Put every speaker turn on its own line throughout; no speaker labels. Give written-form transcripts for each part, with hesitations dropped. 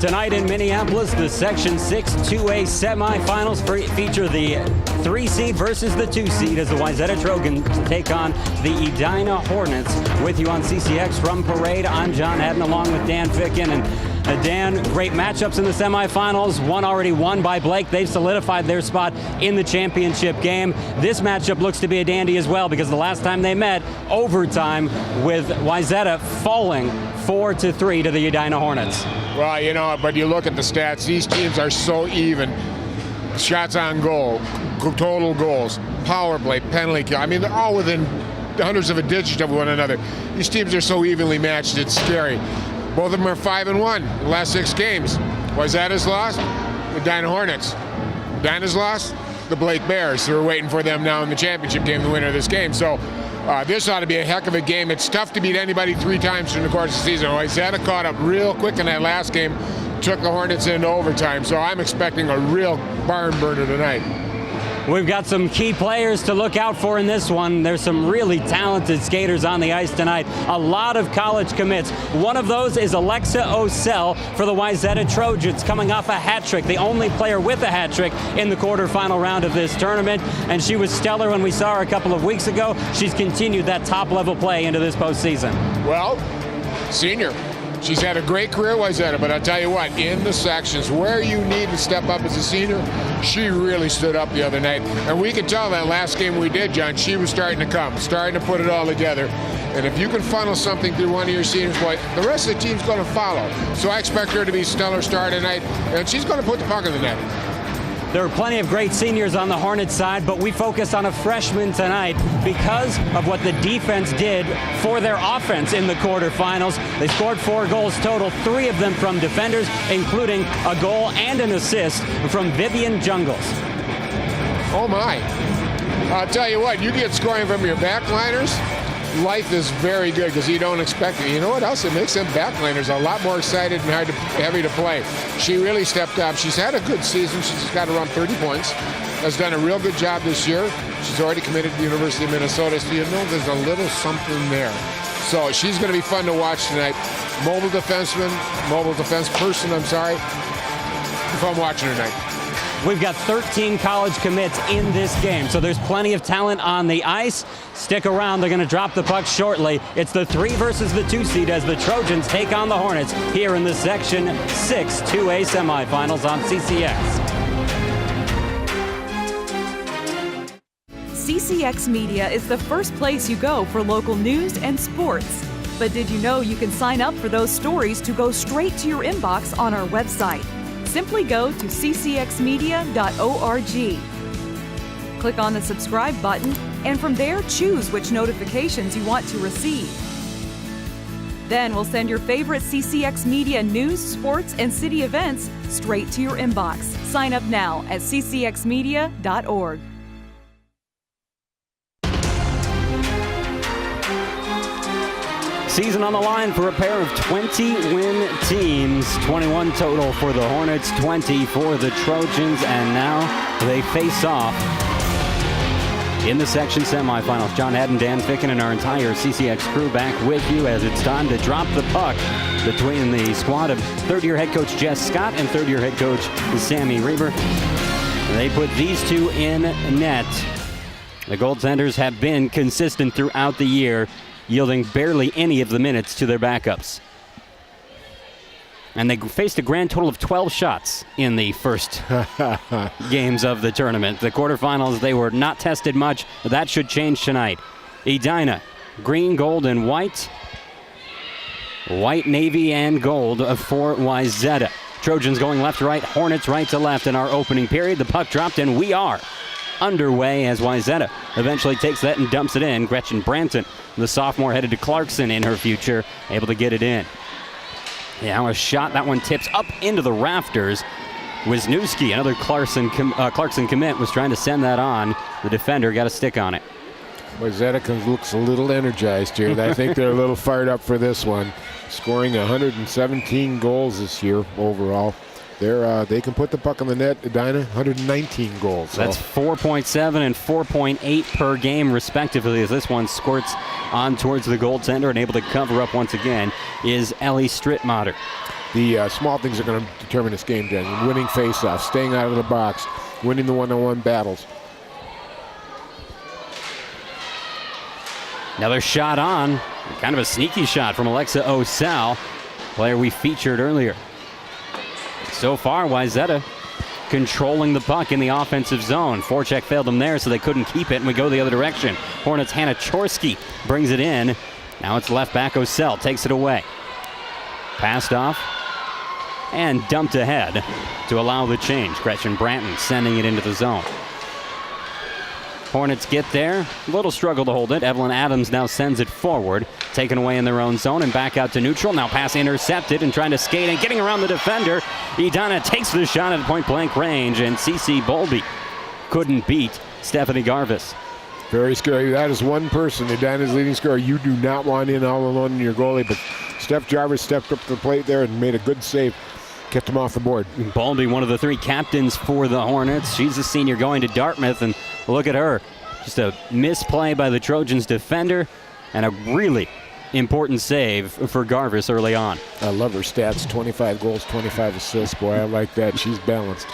Tonight in Minneapolis, the Section 6 2A semifinals feature the 3 seed versus the 2 seed as the Wayzata Trojans take on the Edina Hornets. With you on CCX from Parade, I'm John Haddon along with Dan Ficken. And Dan, great matchups in the semifinals. One already won by Blake. They've solidified their spot in the championship game. This matchup looks to be a dandy as well because the last time they met, overtime, with Wayzata falling 4-3 to the Edina Hornets.
Well, you know, but you look at the stats, these teams are so even. Shots on goal, total goals, power play, penalty kill. I mean, they're all within hundreds of a digit of one another. These teams are so evenly matched, it's scary. Both of them are 5-1 in the last 6 games. Wayzata's lost, the Edina Hornets. Edina's lost, the Blake Bears. We're waiting for them now in the championship game, the winner of this game. So this ought to be a heck of a game. It's tough to beat anybody 3 times during the course of the season. Wayzata caught up real quick in that last game, took the Hornets into overtime. So I'm expecting a real barn burner tonight.
We've got some key players to look out for in this one. There's some really talented skaters on the ice tonight. A lot of college commits. One of those is Osseo for the Wayzata Trojans, coming off a hat trick, the only player with a hat trick in the quarterfinal round of this tournament. And she was stellar when we saw her a couple of weeks ago. She's continued that top-level play into this postseason.
Well, senior. She's had a great career, Wayzata, but I'll tell you what, in the sections where you need to step up as a senior, she really stood up the other night. And we could tell that last game we did, John, she was starting to come, starting to put it all together. And if you can funnel something through one of your seniors, boy, the rest of the team's going to follow. So I expect her to be a stellar star tonight, and she's going to put the puck in the net.
There are plenty of great seniors on the Hornets side, but we focus on a freshman tonight because of what the defense did for their offense in the quarterfinals. They scored 4 goals total, 3 of them from defenders, including a goal and an assist from Vivian Jungles.
Oh my. I'll tell you what, you get scoring from your backliners, life is very good because you don't expect it. You know what else? It makes them backliners a lot more excited and heavy to play. She really stepped up. She's had a good season. She's got around 30 points. Has done a real good job this year. She's already committed to the University of Minnesota, so you know there's a little something there. So she's going to be fun to watch tonight. Mobile defense person, if I'm watching her tonight.
We've got 13 college commits in this game, so there's plenty of talent on the ice. Stick around, they're going to drop the puck shortly. It's the 3 versus the 2 seed as the Trojans take on the Hornets here in the Section 6 2A semifinals on CCX.
CCX Media is the first place you go for local news and sports. But did you know you can sign up for those stories to go straight to your inbox on our website? Simply go to ccxmedia.org. Click on the subscribe button, and from there choose which notifications you want to receive. Then we'll send your favorite CCX Media news, sports, and city events straight to your inbox. Sign up now at ccxmedia.org.
Season on the line for a pair of 20-win teams. 21 total for the Hornets, 20 for the Trojans, and now they face off in the section semifinals. John Haddon, Dan Ficken, and our entire CCX crew back with you as it's time to drop the puck between the squad of third-year head coach Jess Scott and third-year head coach Sammy Reber. They put these two in net. The goaltenders have been consistent throughout the year, yielding barely any of the minutes to their backups. And they faced a grand total of 12 shots in the first games of the tournament. The quarterfinals, they were not tested much. That should change tonight. Edina, green, gold, and white. White, navy, and gold for Wayzata. Trojans going left to right, Hornets right to left in our opening period. The puck dropped, and we are underway as Wayzata eventually takes that and dumps it in. Gretchen Branton, the sophomore, headed to Clarkson in her future, able to get it in. Now a shot, that one tips up into the rafters. Wisniewski, another Clarkson commit, was trying to send that on. The defender got a stick on it.
Wayzata looks a little energized here. I think they're a little fired up for this one. Scoring 117 goals this year overall. They can put the puck on the net. Edina, 119 goals. So.
That's 4.7 and 4.8 per game, respectively, as this one squirts on towards the goaltender and able to cover up once again is Ellie Strittmatter.
the small things are going to determine this game, Jen. Winning faceoffs, staying out of the box, winning the one-on-one battles.
Another shot on, kind of a sneaky shot from Alexa Osseo, player we featured earlier. So far, Wayzata controlling the puck in the offensive zone. Forecheck failed them there, so they couldn't keep it, and we go the other direction. Hornets' Hannah Chorsky brings it in. Now it's left back. Osseo takes it away. Passed off and dumped ahead to allow the change. Gretchen Branton sending it into the zone. Hornets get there. A little struggle to hold it. Evelyn Adams now sends it forward. Taken away in their own zone and back out to neutral. Now pass intercepted and trying to skate and getting around the defender. Edina takes the shot at point blank range, and Cece Bolby couldn't beat Stephanie Garvis.
Very scary. That is one person, Edina's leading scorer, you do not want in all alone in your goalie, but Steph Jarvis stepped up to the plate there and made a good save. Kept him off the board.
Bolby, one of the 3 captains for the Hornets. She's a senior going to Dartmouth, and look at her. Just a misplay by the Trojans defender and a really important save for Garvis early on.
I love her stats. 25 goals, 25 assists. Boy, I like that. She's balanced.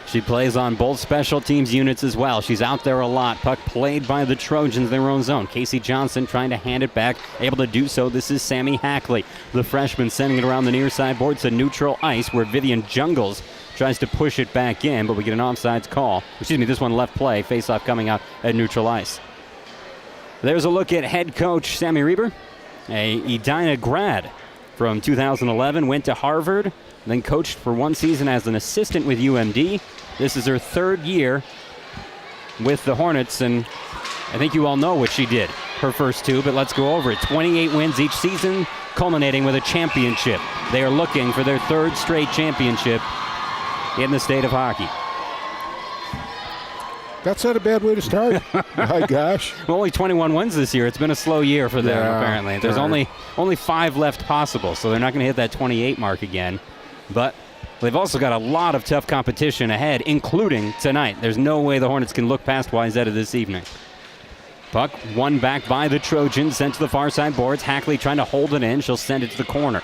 She plays on both special teams units as well. She's out there a lot. Puck played by the Trojans in their own zone. Casey Johnson trying to hand it back. Able to do so. This is Sammy Hackley, the freshman, sending it around the near side board to neutral ice where Vivian Jungles tries to push it back in, but we get an offsides call. Excuse me, this one left play. Face-off coming out at neutral ice. There's a look at head coach Sammy Reber, a Edina grad from 2011, went to Harvard, then coached for 1 season as an assistant with UMD. This is her 3rd year with the Hornets, and I think you all know what she did her first 2, but let's go over it. 28 wins each season, culminating with a championship. They are looking for their 3rd straight championship in the state of hockey.
That's not a bad way to start. My gosh.
Well, only 21 wins this year. It's been a slow year for them, apparently. There's only 5 left possible, so they're not going to hit that 28 mark again. But they've also got a lot of tough competition ahead, including tonight. There's no way the Hornets can look past Wayzata this evening. Puck won back by the Trojans, sent to the far side boards. Hackley trying to hold it in. She'll send it to the corner.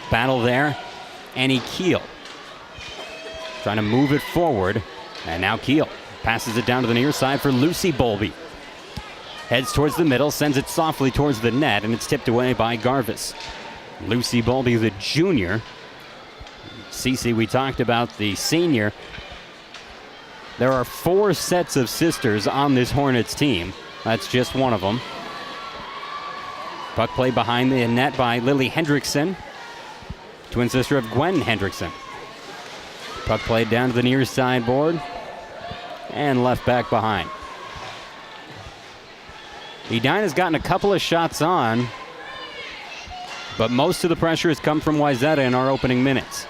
Battle there. Annie Keel trying to move it forward. And now Keel passes it down to the near side for Lucy Bolby. Heads towards the middle, sends it softly towards the net, and it's tipped away by Garvis. Lucy Bolby, the junior. Cece, we talked about, the senior. There are 4 sets of sisters on this Hornets team. That's just one of them. Puck played behind the net by Lily Hendrickson, twin sister of Gwen Hendrickson. Puck played down to the near side board and left back behind. Edina's gotten a couple of shots on, but most of the pressure has come from Wayzata in our opening minutes.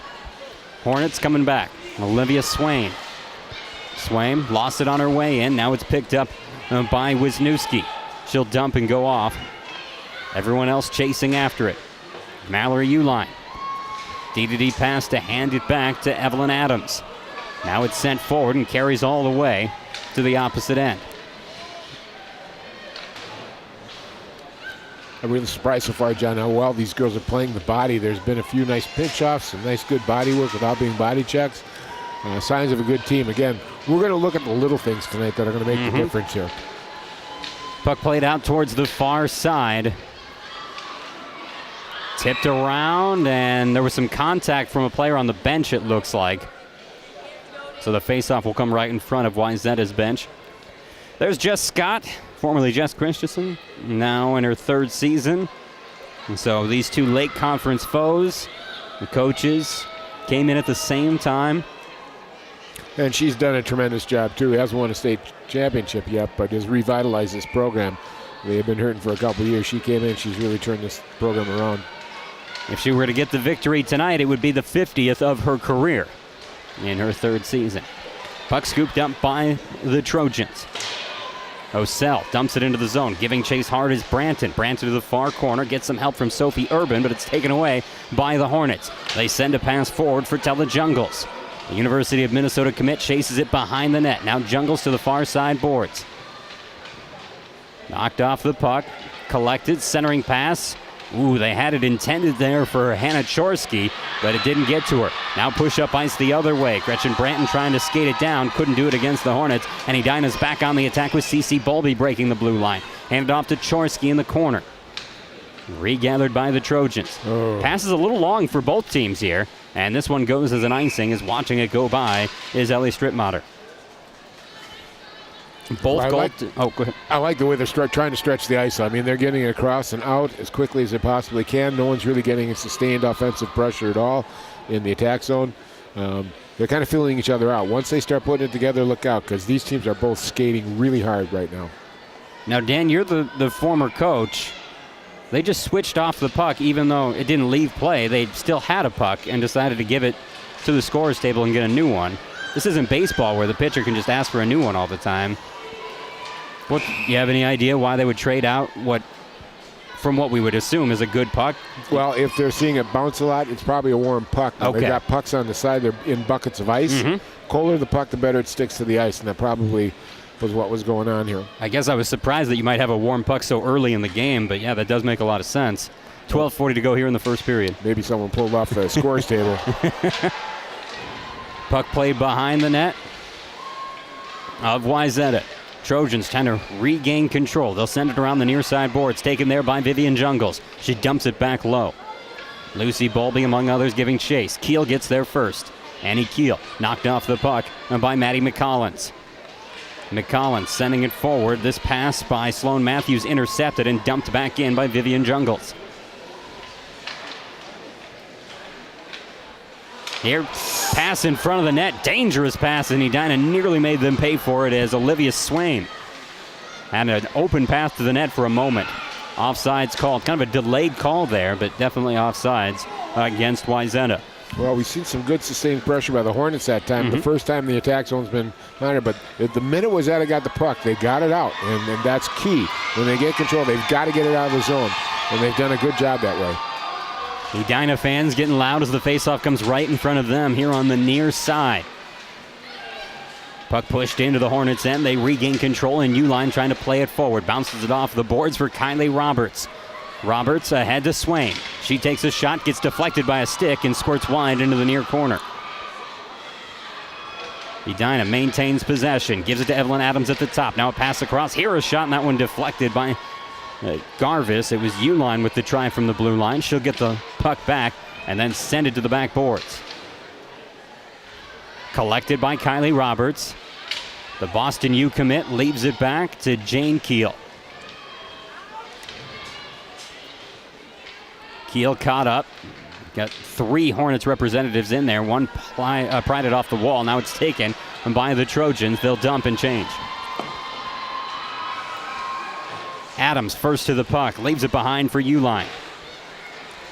Hornets coming back. Olivia Swain. Swain lost it on her way in. Now it's picked up by Wisniewski. She'll dump and go off. Everyone else chasing after it. Mallory Uline. D-to-D pass to hand it back to Evelyn Adams. Now it's sent forward and carries all the way to the opposite end.
I'm really surprised so far, John, how well these girls are playing the body. There's been a few nice pinch-offs, some nice good body work without being body checks. Signs of a good team. Again, we're going to look at the little things tonight that are going to make the difference here.
Puck played out towards the far side. Tipped around, and there was some contact from a player on the bench, it looks like. So the faceoff will come right in front of Wayzata's bench. There's Jess Scott, formerly Jess Christensen, now in her 3rd season. And so these 2 late conference foes, the coaches, came in at the same time.
And she's done a tremendous job, too. Hasn't won a state championship yet, but has revitalized this program. They have been hurting for a couple of years. She came in, she's really turned this program around.
If she were to get the victory tonight, it would be the 50th of her career in her 3rd season. Puck scooped up by the Trojans. Osseo dumps it into the zone. Giving chase hard is Branton. Branton to the far corner. Gets some help from Sophie Urban, but it's taken away by the Hornets. They send a pass forward for Tella Jungles. The University of Minnesota commit chases it behind the net. Now Jungles to the far side boards. Knocked off the puck. Collected. Centering pass Ooh, they had it intended there for Hannah Chorsky, but it didn't get to her. Now push-up ice the other way. Gretchen Branton trying to skate it down. Couldn't do it against the Hornets. And Edina's back on the attack with Cece Bulby breaking the blue line. Handed off to Chorsky in the corner. Regathered by the Trojans. Passes a little long for both teams here. And this one goes as an icing, as watching it go by is Ellie Strittmatter. Go ahead.
I like the way they're trying to stretch the ice. I mean, they're getting it across and out as quickly as they possibly can. No one's really getting a sustained offensive pressure at all in the attack zone. They're kind of feeling each other out. Once they start putting it together, look out, because these teams are both skating really hard right now.
Now, Dan, you're the former coach. They just switched off the puck, even though it didn't leave play. They still had a puck and decided to give it to the scorer's table and get a new one. This isn't baseball where the pitcher can just ask for a new one all the time. You have any idea why they would trade out from what we would assume is a good puck?
Well, if they're seeing it bounce a lot, it's probably a warm puck. Now,
okay.
They've got pucks on the side. They're in buckets of ice. Mm-hmm. Colder the puck, the better it sticks to the ice, and that probably was what was going on here.
I guess I was surprised that you might have a warm puck so early in the game, but yeah, that does make a lot of sense. 12:40 to go here in the first period.
Maybe someone pulled off the scores table.
Puck played behind the net of Wayzata. Trojans trying to regain control. They'll send it around the near side boards, taken there by Vivian Jungles. She dumps it back low. Lucy Bulby, among others, giving chase. Keel gets there first. Annie Keel knocked off the puck by Maddie McCollins. McCollins sending it forward. This pass by Sloan Matthews intercepted and dumped back in by Vivian Jungles. Here, pass in front of the net. Dangerous pass, and Edina nearly made them pay for it as Olivia Swain had an open path to the net for a moment. Offsides called. Kind of a delayed call there, but definitely offsides against Wayzata.
Well, we've seen some good sustained pressure by the Hornets that time. The first time the attack zone's been minor, but the minute Wayzata got the puck, they got it out, and that's key. When they get control, they've got to get it out of the zone, and they've done a good job that way.
Edina fans getting loud as the faceoff comes right in front of them here on the near side. Puck pushed into the Hornets' end. They regain control, and Uline trying to play it forward. Bounces it off the boards for Kylie Roberts. Roberts ahead to Swain. She takes a shot, gets deflected by a stick, and squirts wide into the near corner. Edina maintains possession, gives it to Evelyn Adams at the top. Now a pass across. Here a shot, and that one deflected by Garvis. It was Uline with the try from the blue line. She'll get the puck back and then send it to the back boards. Collected by Kylie Roberts. The Boston U commit leaves it back to Jane Keel. Keel caught up. Got 3 Hornets representatives in there. One pried it off the wall. Now it's taken by the Trojans. They'll dump and change. Adams first to the puck. Leaves it behind for Uline.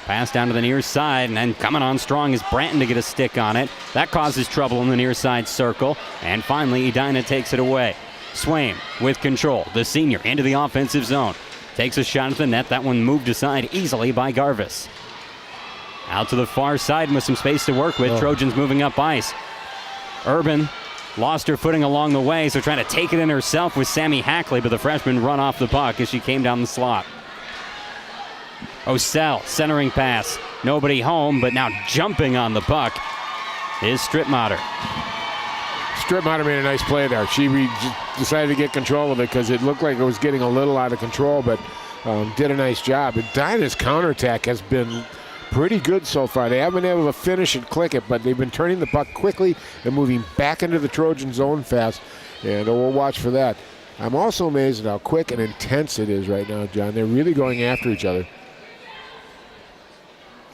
Pass down to the near side, and then coming on strong is Branton to get a stick on it. That causes trouble in the near side circle. And finally, Edina takes it away. Swain with control. The senior into the offensive zone. Takes a shot at the net. That one moved aside easily by Garvis. Out to the far side with some space to work with. Trojans moving up ice. Urban lost her footing along the way, so trying to take it in herself with Sammy Hackley, but the freshman run off the puck as she came down the slot. Osseo, centering pass. Nobody home, but now jumping on the puck is Strittmatter.
Strittmatter made a nice play there. She decided to get control of it because it looked like it was getting a little out of control, but did a nice job. Edina's counterattack has been pretty good so far. They haven't been able to finish and click it, but they've been turning the puck quickly and moving back into the Trojan zone fast, and we'll watch for that. I'm also amazed at how quick and intense it is right now, John. They're really going after each other.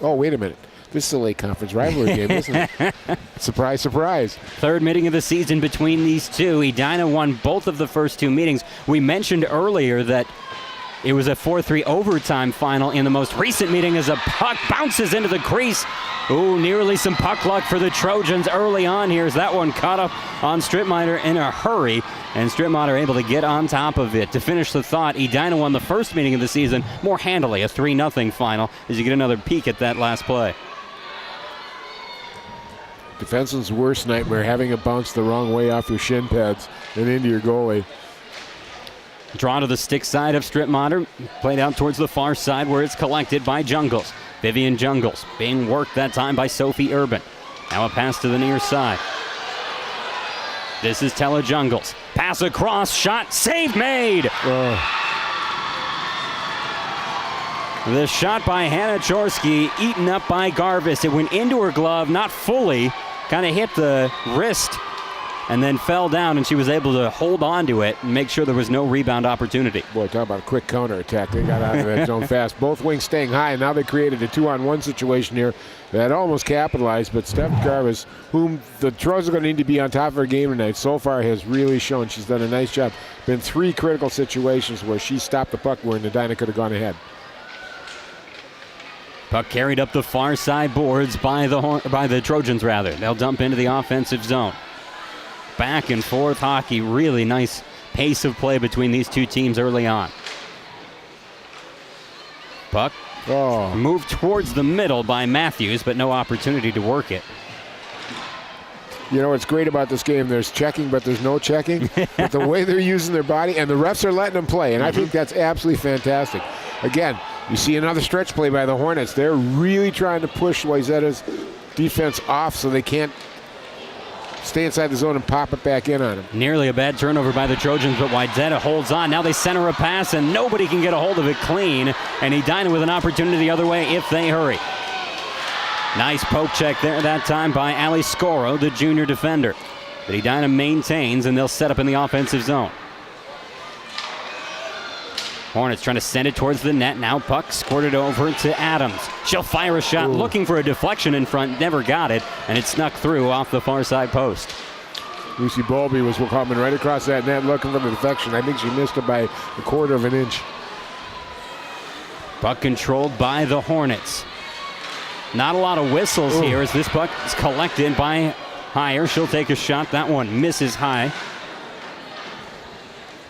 Oh, wait a minute. This is a late conference rivalry game, isn't it? Surprise, surprise.
Third meeting of the season between these two. Edina won both of the first 2 meetings. We mentioned earlier that it was a 4-3 overtime final in the most recent meeting as a puck bounces into the crease. Ooh, nearly some puck luck for the Trojans early on here as that one caught up on Strittmatter in a hurry, and Strittmatter able to get on top of it. To finish the thought, Edina won the first meeting of the season more handily, a 3-0 final, as you get another peek at that last play.
Defenseman's worst nightmare, having it bounce the wrong way off your shin pads and into your goalie.
Draw to the stick side of Strittmatter. Played out towards the far side where it's collected by Jungles. Vivian Jungles being worked that time by Sophie Urban. Now a pass to the near side. This is Tella Jungles. Pass across, shot, save made! The shot by Hannah Chorsky, eaten up by Garvis. It went into her glove, not fully, kind of hit the wrist, and then fell down, and she was able to hold on to it and make sure there was no rebound opportunity.
Boy, talk about a quick counterattack. They got out of that zone fast. Both wings staying high, and now they created a 2-on-1 situation here that almost capitalized, but Steph Garvis, whom the Trojans are going to need to be on top of her game tonight, so far has really shown she's done a nice job. Been 3 critical situations where she stopped the puck where Edina could have gone ahead.
Puck carried up the far side boards by the Trojans, rather. They'll dump into the offensive zone. Back and forth hockey. Really nice pace of play between these two teams early on. Puck moved towards the middle by Matthews, but no opportunity to work it.
You know what's great about this game? There's checking, but there's no checking. But the way they're using their body, and the refs are letting them play, and I think that's absolutely fantastic. Again, you see another stretch play by the Hornets. They're really trying to push Wayzata's defense off so they can't stay inside the zone and pop it back in on them.
Nearly a bad turnover by the Trojans, but Wayzata holds on. Now they center a pass, and nobody can get a hold of it clean. And Edina with an opportunity the other way if they hurry. Nice poke check there that time by Ali Scoro, the junior defender. But Edina maintains, and they'll set up in the offensive zone. Hornets trying to send it towards the net. Now puck squirted over to Adams. She'll fire a shot, looking for a deflection in front. Never got it, and it snuck through off the far side post.
Lucy Bowlby was coming right across that net looking for the deflection. I think she missed it by a quarter of an inch.
Puck controlled by the Hornets. Not a lot of whistles here as this puck is collected by Heyer. She'll take a shot. That one misses high.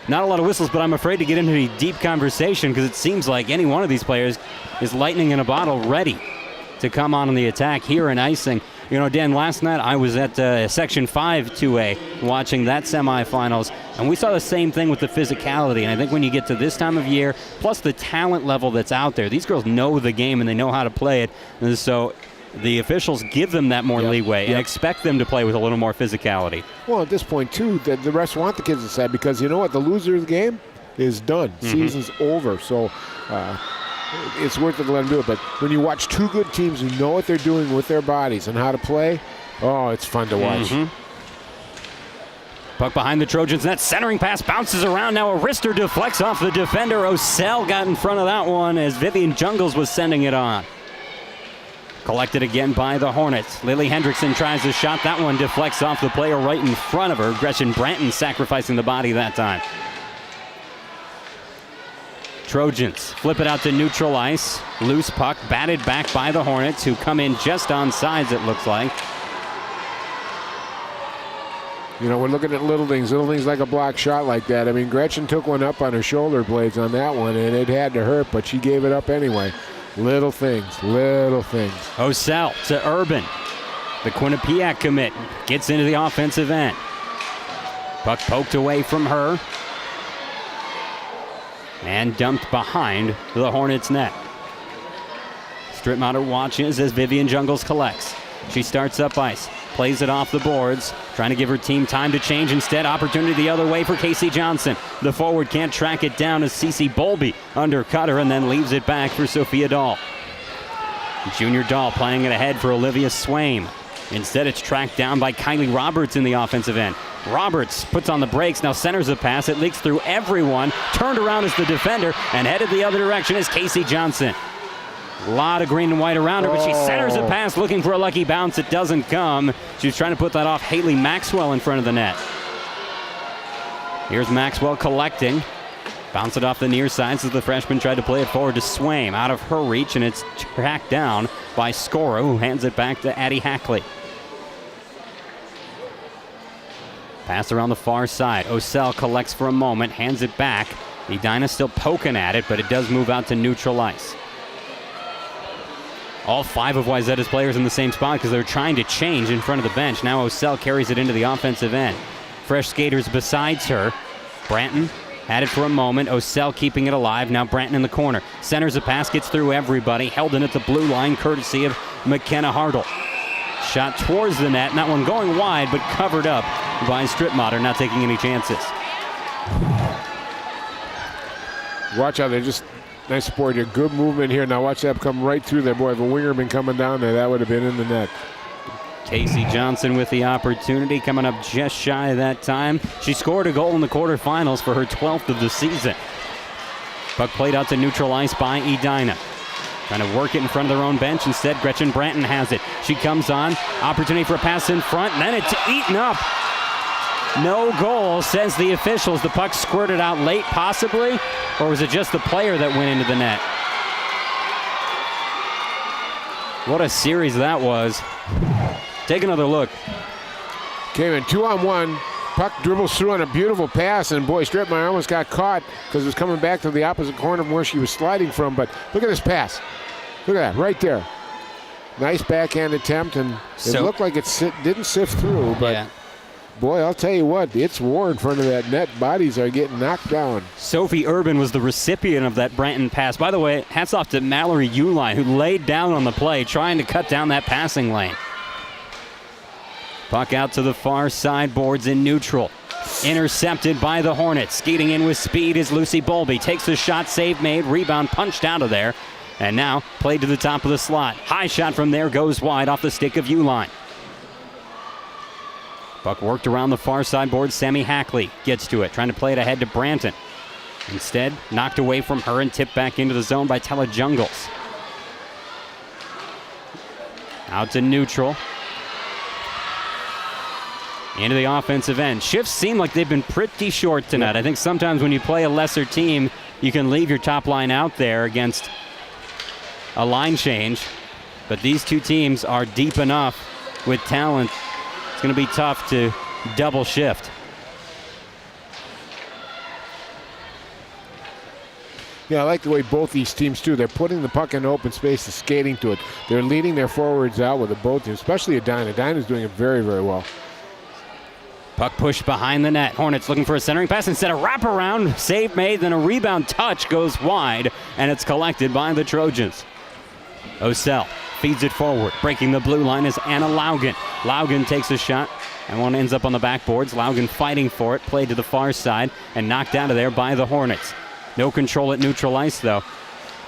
Not a lot of whistles, but I'm afraid to get into a deep conversation because it seems like any one of these players is lightning in a bottle ready to come on the attack here in icing. You know, Dan, last night I was at Section 5 2A watching that semifinals, and we saw the same thing with the physicality. And I think when you get to this time of year, plus the talent level that's out there, these girls know the game and they know how to play it. And so the officials give them that more leeway and expect them to play with a little more physicality.
Well, at this point, too, the refs want the kids inside because you know what? The loser of the game is done. Season's over. So it's worth it to let them do it. But when you watch two good teams who know what they're doing with their bodies and how to play, it's fun to watch.
Puck behind the Trojans. That centering pass bounces around. Now a wrister deflects off the defender. Osseo got in front of that one as Vivian Jungles was sending it on. Collected again by the Hornets. Lily Hendrickson tries a shot. That one deflects off the player right in front of her. Gretchen Branton sacrificing the body that time. Trojans flip it out to neutral ice. Loose puck batted back by the Hornets, who come in just on sides, it looks like.
You know, we're looking at little things like a block shot like that. I mean, Gretchen took one up on her shoulder blades on that one, and it had to hurt, but she gave it up anyway. Little things.
Osseo to Urban. The Quinnipiac commit gets into the offensive end. Puck poked away from her and dumped behind the Hornets' net. Strittmatter watches as Vivian Jungles collects. She starts up ice, plays it off the boards, trying to give her team time to change. Instead, opportunity the other way for Casey Johnson. The forward can't track it down as Cece Bowlby undercut her and then leaves it back for Sophia Dahl. Junior Dahl playing it ahead for Olivia Swaim. Instead, it's tracked down by Kylie Roberts in the offensive end. Roberts puts on the brakes, now centers a pass. It leaks through everyone, turned around as the defender, and headed the other direction as Casey Johnson. A lot of green and white around her, but she centers a pass looking for a lucky bounce. It doesn't come. She's trying to put that off Haley Maxwell in front of the net. Here's Maxwell collecting. Bounce it off the near side as the freshman tried to play it forward to Swaim. Out of her reach, and it's tracked down by Scoro, who hands it back to Addie Hackley. Pass around the far side. Osseo collects for a moment, hands it back. Edina still poking at it, but it does move out to neutral ice. All 5 of Wayzata's players in the same spot because they're trying to change in front of the bench. Now Osseo carries it into the offensive end. Fresh skaters besides her. Branton Had it for a moment. Osseo keeping it alive. Now Branton in the corner. Centers a pass, gets through everybody. Held in at the blue line, courtesy of McKenna Hartle. Shot towards the net. That one going wide, but covered up by Stripmatter, not taking any chances.
Watch out. They're just nice support here. Good movement here. Now watch that come right through there. Boy, if a winger been coming down there, that would have been in the net.
Casey Johnson with the opportunity, coming up just shy of that time. She scored a goal in the quarterfinals for her 12th of the season. Puck played out to neutral ice by Edina. Trying to work it in front of their own bench. Instead, Gretchen Branton has it. She comes on. Opportunity for a pass in front, and then it's eaten up. No goal, says the officials. The puck squirted out late, possibly, or was it just the player that went into the net? What a series that was. Take another look.
Came in 2-on-1. Puck dribbles through on a beautiful pass, and boy, Stripmeyer almost got caught because it was coming back to the opposite corner from where she was sliding from. But look at this pass. Look at that, right there. Nice backhand attempt, and it looked like it didn't sift through, but yeah. Boy, I'll tell you what, it's war in front of that net. Bodies are getting knocked down.
Sophie Urban was the recipient of that Branton pass. By the way, hats off to Mallory Uline, who laid down on the play, trying to cut down that passing lane. Puck out to the far side, boards in neutral. Intercepted by the Hornets. Skating in with speed is Lucy Bowlby. Takes the shot, save made, rebound punched out of there. And now played to the top of the slot. High shot from there goes wide off the stick of Uline. Puck worked around the far side board. Sammy Hackley gets to it, trying to play it ahead to Branton. Instead, knocked away from her and tipped back into the zone by Tella Jungles. Out to neutral. Into the offensive end. Shifts seem like they've been pretty short tonight. Yeah. I think sometimes when you play a lesser team, you can leave your top line out there against a line change. But these two teams are deep enough with talent. It's going to be tough to double shift.
Yeah, I like the way both these teams do. They're putting the puck in open space and skating to it. They're leading their forwards out with the both teams, especially Edina. Edina's doing it very, very well.
Puck pushed behind the net. Hornets looking for a centering pass. Instead of wraparound, save made, then a rebound touch goes wide, and it's collected by the Trojans. Osseo feeds it forward. Breaking the blue line is Anna Laugen. Laugen takes a shot, and one ends up on the backboards. Laugen fighting for it, played to the far side, and knocked out of there by the Hornets. No control at neutral ice, though.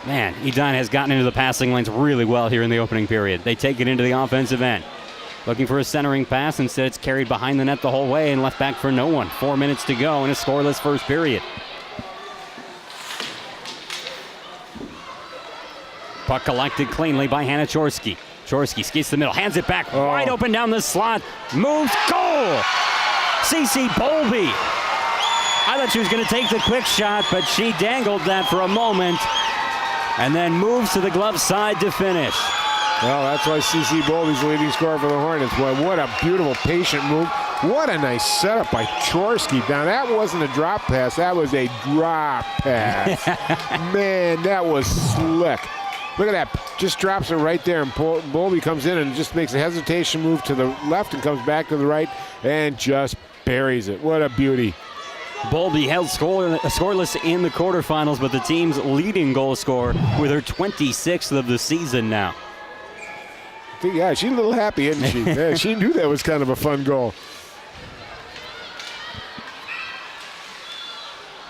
Man, Edina has gotten into the passing lanes really well here in the opening period. They take it into the offensive end. Looking for a centering pass. Instead, it's carried behind the net the whole way and left back for no one. 4 minutes to go in a scoreless first period. Puck collected cleanly by Hannah Chorsky. Chorsky skates the middle, hands it back, wide open down the slot, moves, goal! Cece Bowlby. I thought she was going to take the quick shot, but she dangled that for a moment and then moves to the glove side to finish.
Well, that's why Cece Bowlby's the leading scorer for the Hornets. Boy, what a beautiful, patient move. What a nice setup by Chorsky. Now, that wasn't a drop pass. That was a drop pass. Man, that was slick. Look at that. Just drops it right there, and Bowlby comes in and just makes a hesitation move to the left and comes back to the right and just buries it. What a beauty.
Bowlby held scoreless in the quarterfinals, but the team's leading goal scorer with her 26th of the season now.
Yeah, she's a little happy, isn't she? Yeah, she knew that was kind of a fun goal.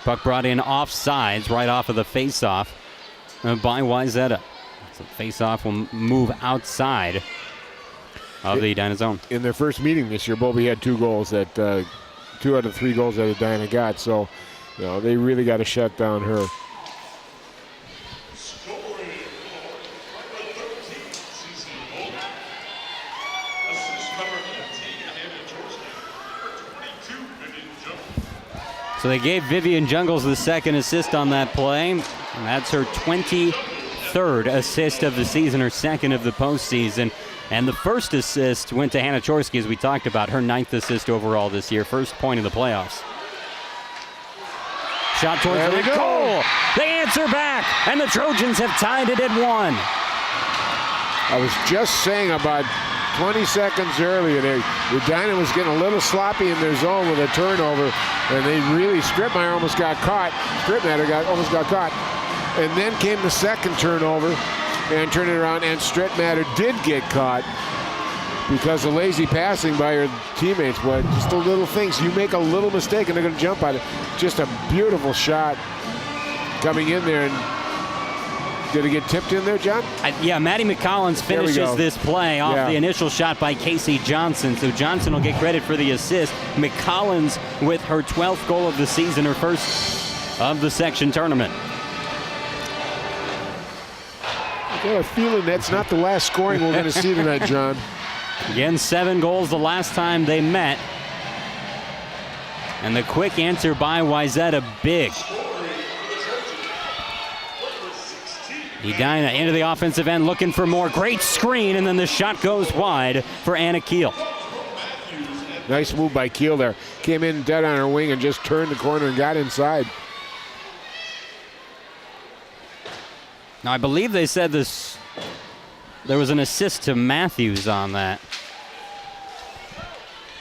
Puck brought in offsides right off of the face-off by Wayzata. So face-off will move outside of the Edina zone.
In their first meeting this year, Bowlby had 2 goals that 2 out of 3 goals that Edina got. So, you know, they really got to shut down her.
So they gave Vivian Jungles the second assist on that play. And that's her 23rd assist of the season, her second of the postseason. And the first assist went to Hannah Chorsky, as we talked about, her 9th assist overall this year, first point of the playoffs. Shot towards the goal. They answer back, and the Trojans have tied it at 1.
I was just saying about 20 seconds earlier there. Edina was getting a little sloppy in their zone with a turnover, and they really, Strittmeyer almost got caught. Almost got caught. And then came the second turnover, and turned it around, and Strittmeyer did get caught because of lazy passing by her teammates. But just the little things. You make a little mistake, and they're going to jump on it. Just a beautiful shot coming in there. And did it get tipped in there, John?
Yeah, Maddie McCollins finishes this play off the initial shot by Casey Johnson. So Johnson will get credit for the assist. McCollins with her 12th goal of the season, her first of the section tournament.
I got a feeling that's not the last scoring we're going to see tonight, John.
Again, 7 goals the last time they met. And the quick answer by Wayzata, big. Edina into the offensive end looking for more. Great screen, and then the shot goes wide for Anna Keel.
Nice move by Keel there. Came in dead on her wing and just turned the corner and got inside.
Now, I believe they said there was an assist to Matthews on that.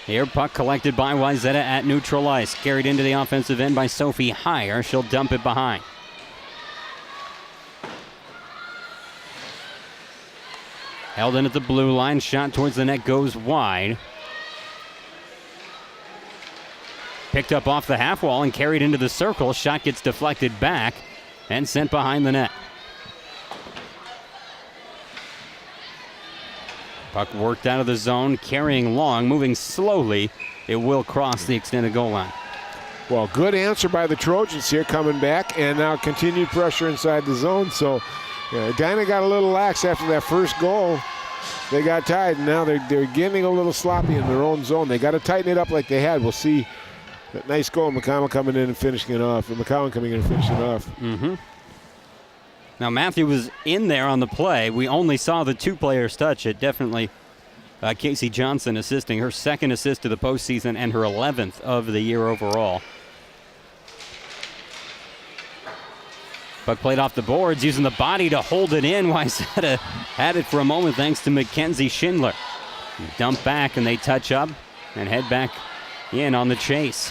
Here, puck collected by Wayzata at neutral ice. Carried into the offensive end by Sophie Heyer. She'll dump it behind. Held in at the blue line. Shot towards the net goes wide. Picked up off the half wall and carried into the circle. Shot gets deflected back and sent behind the net. Puck worked out of the zone, carrying long, moving slowly. It will cross the extended goal line.
Well, good answer by the Trojans here, coming back, and now continued pressure inside the zone. So Edina got a little lax after that first goal. They got tied, and now they're getting a little sloppy in their own zone. They got to tighten it up like they had. We'll see that nice goal. McCollum coming in and finishing it off. McCollum coming in and finishing it off.
Mm-hmm. Now, Matthew was in there on the play. We only saw the 2 players touch it. Definitely Casey Johnson assisting, her 2nd assist of the postseason and her 11th of the year overall. Puck played off the boards, using the body to hold it in. Wayzata had it for a moment thanks to Mackenzie Schindler. Dump back, and they touch up and head back in on the chase.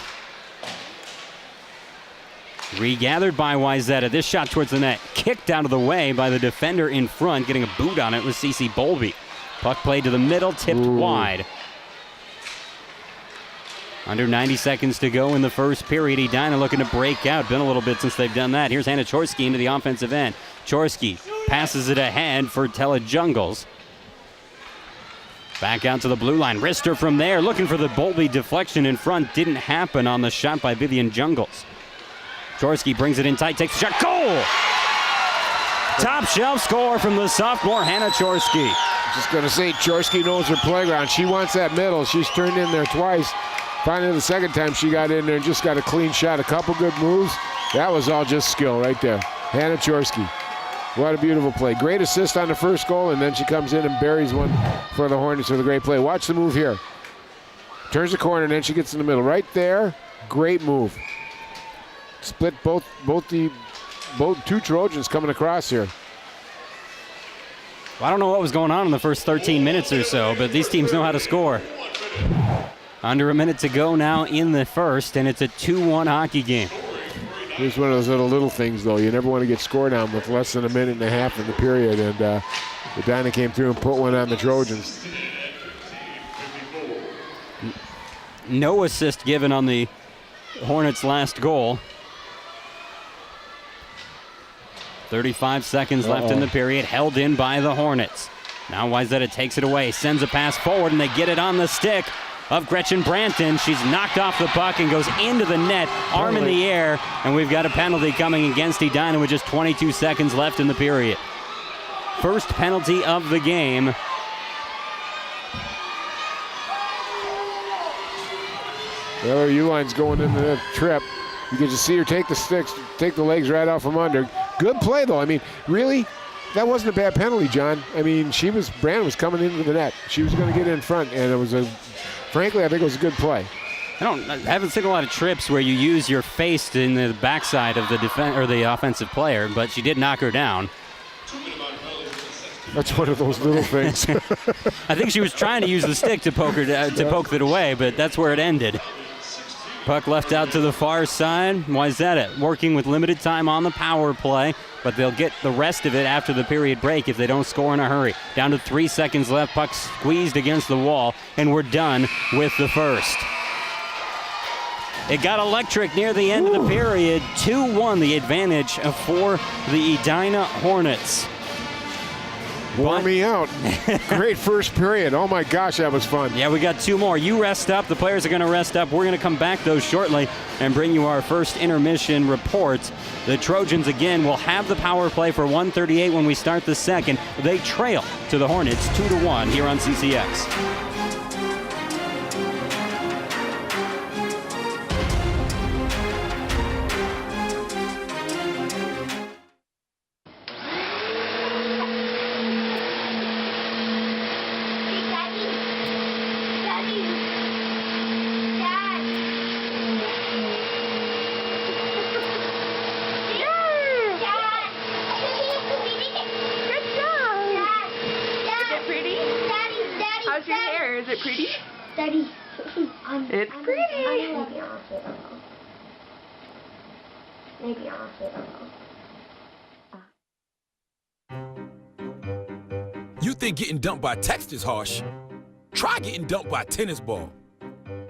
Regathered by Wayzata. This shot towards the net. Kicked out of the way by the defender in front. Getting a boot on it was Cece Bolby. Puck played to the middle, tipped wide. Under 90 seconds to go in the first period. Edina looking to break out. Been a little bit since they've done that. Here's Hannah Chorsky into the offensive end. Chorsky passes it ahead for Tella Jungles. Back out to the blue line. Wrister from there. Looking for the Bolby deflection in front. Didn't happen on the shot by Vivian Jungles. Chorsky brings it in tight, takes the shot, goal! Top shelf score from the sophomore Hannah Chorsky.
Just going to say, Chorsky knows her playground. She wants that middle. She's turned in there twice. Finally, the second time she got in there and just got a clean shot. A couple good moves. That was all just skill right there. Hannah Chorsky. What a beautiful play. Great assist on the first goal, and then she comes in and buries one for the Hornets with a great play. Watch the move here. Turns the corner, and then she gets in the middle. Right there, great move. Split both 2 Trojans coming across here.
Well, I don't know what was going on in the first 13 minutes or so, but these teams know how to score. Under a minute to go now in the first, and it's a 2-1 hockey game.
Here's one of those little things, though. You never want to get scored on with less than a minute and a half in the period, and Edina came through and put one on the Trojans.
No assist given on the Hornets' last goal. 35 seconds left in the period, held in by the Hornets. Now Wayzata takes it away, sends a pass forward, and they get it on the stick of Gretchen Branton. She's knocked off the puck and goes into the net, arm in the air, and we've got a penalty coming against Edina with just 22 seconds left in the period. First penalty of the game.
Well, Uline's going into that trip. You can just see her take the sticks, take the legs right out from under. Good play, though. I mean, really, that wasn't a bad penalty, John. I mean, Brandon was coming into the net. She was going to get in front, and it was frankly, I think it was a good play.
I haven't seen a lot of trips where you use your face in the backside of the offensive player, but she did knock her down.
That's one of those little things.
I think she was trying to use the stick to poke it away, but that's where it ended. Puck left out to the far side. Wayzata working with limited time on the power play, but they'll get the rest of it after the period break if they don't score in a hurry. Down to 3 seconds left. Puck squeezed against the wall, and we're done with the first. It got electric near the end of the period. 2-1 the advantage for the Edina Hornets.
Wore me out. Great first period. Oh my gosh, that was fun.
Yeah, we got 2 more. You rest up. The players are going to rest up. We're going to come back, though, shortly and bring you our first intermission report. The Trojans, again, will have the power play for 1:38 when we start the second. They trail to the Hornets 2-1 here on CCX.
How's your hair? Is it pretty?
Daddy.
It's pretty.
Maybe I'll say
You think getting dumped by text is harsh? Try getting dumped by a tennis ball.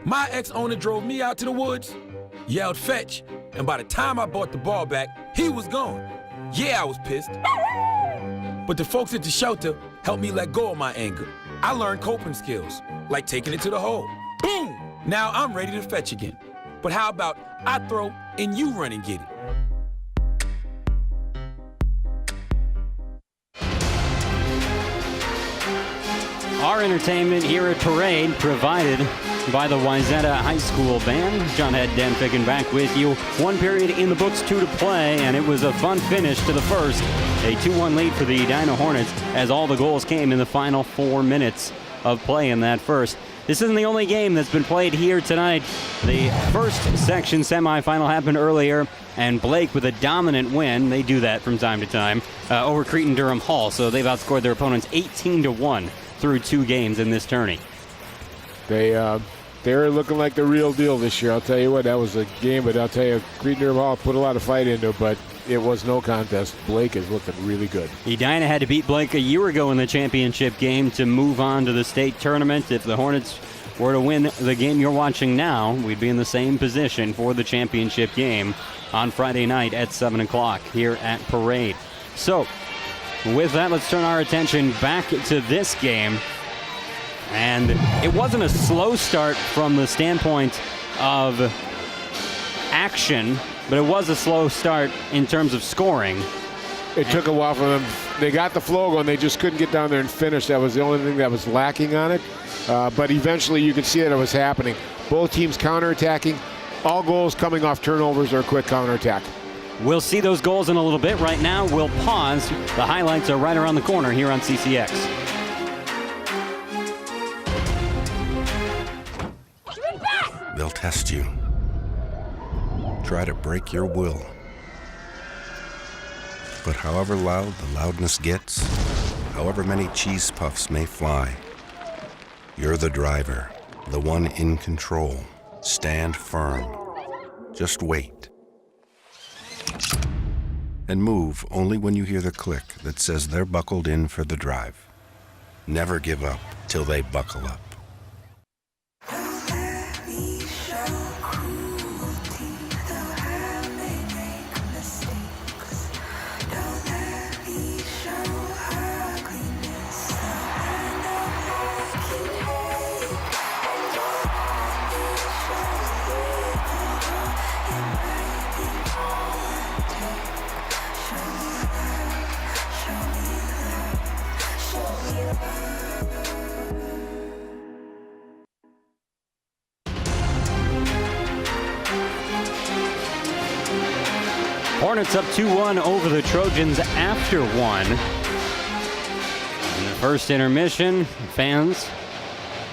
My ex-owner drove me out to the woods, yelled fetch, and by the time I bought the ball back, he was gone. Yeah, I was pissed. But the folks at the shelter helped me let go of my anger. I learned coping skills, like taking it to the hole. Boom! Now I'm ready to fetch again. But how about I throw and you run and get it?
Our entertainment here at Parade provided by the Wayzata High School Band. John Head, Dan Ficken back with you. 1 period in the books, 2 to play, and it was a fun finish to the first. A 2-1 lead for the Edina Hornets as all the goals came in the final 4 minutes of play in that first. This isn't the only game that's been played here tonight. The first section semifinal happened earlier, and Blake with a dominant win. They do that from time to time over Cretin-Durham Hall, so they've outscored their opponents 18-1 through 2 games in this tourney.
They're looking like the real deal this year. I'll tell you what, that was a game, but I'll tell you, Cretin-Durham Hall put a lot of fight into it, but it was no contest. Blake is looking really good.
Edina had to beat Blake a year ago in the championship game to move on to the state tournament. If the Hornets were to win the game you're watching now, we'd be in the same position for the championship game on Friday night at 7 o'clock here at Parade. So, with that, let's turn our attention back to this game. And it wasn't a slow start from the standpoint of action, but it was a slow start in terms of scoring.
It took a while for them. They got the flow going. They just couldn't get down there and finish. That was the only thing that was lacking on it. But eventually you could see that it was happening. Both teams counterattacking. All goals coming off turnovers or quick counterattack.
We'll see those goals in a little bit. Right now, we'll pause. The highlights are right around the corner here on CCX.
They'll test you. Try to break your will. But however loud the loudness gets, however many cheese puffs may fly, you're the driver, the one in control. Stand firm. Just wait. And move only when you hear the click that says they're buckled in for the drive. Never give up till they buckle up.
Hornets up 2-1 over the Trojans after 1. In the first intermission, fans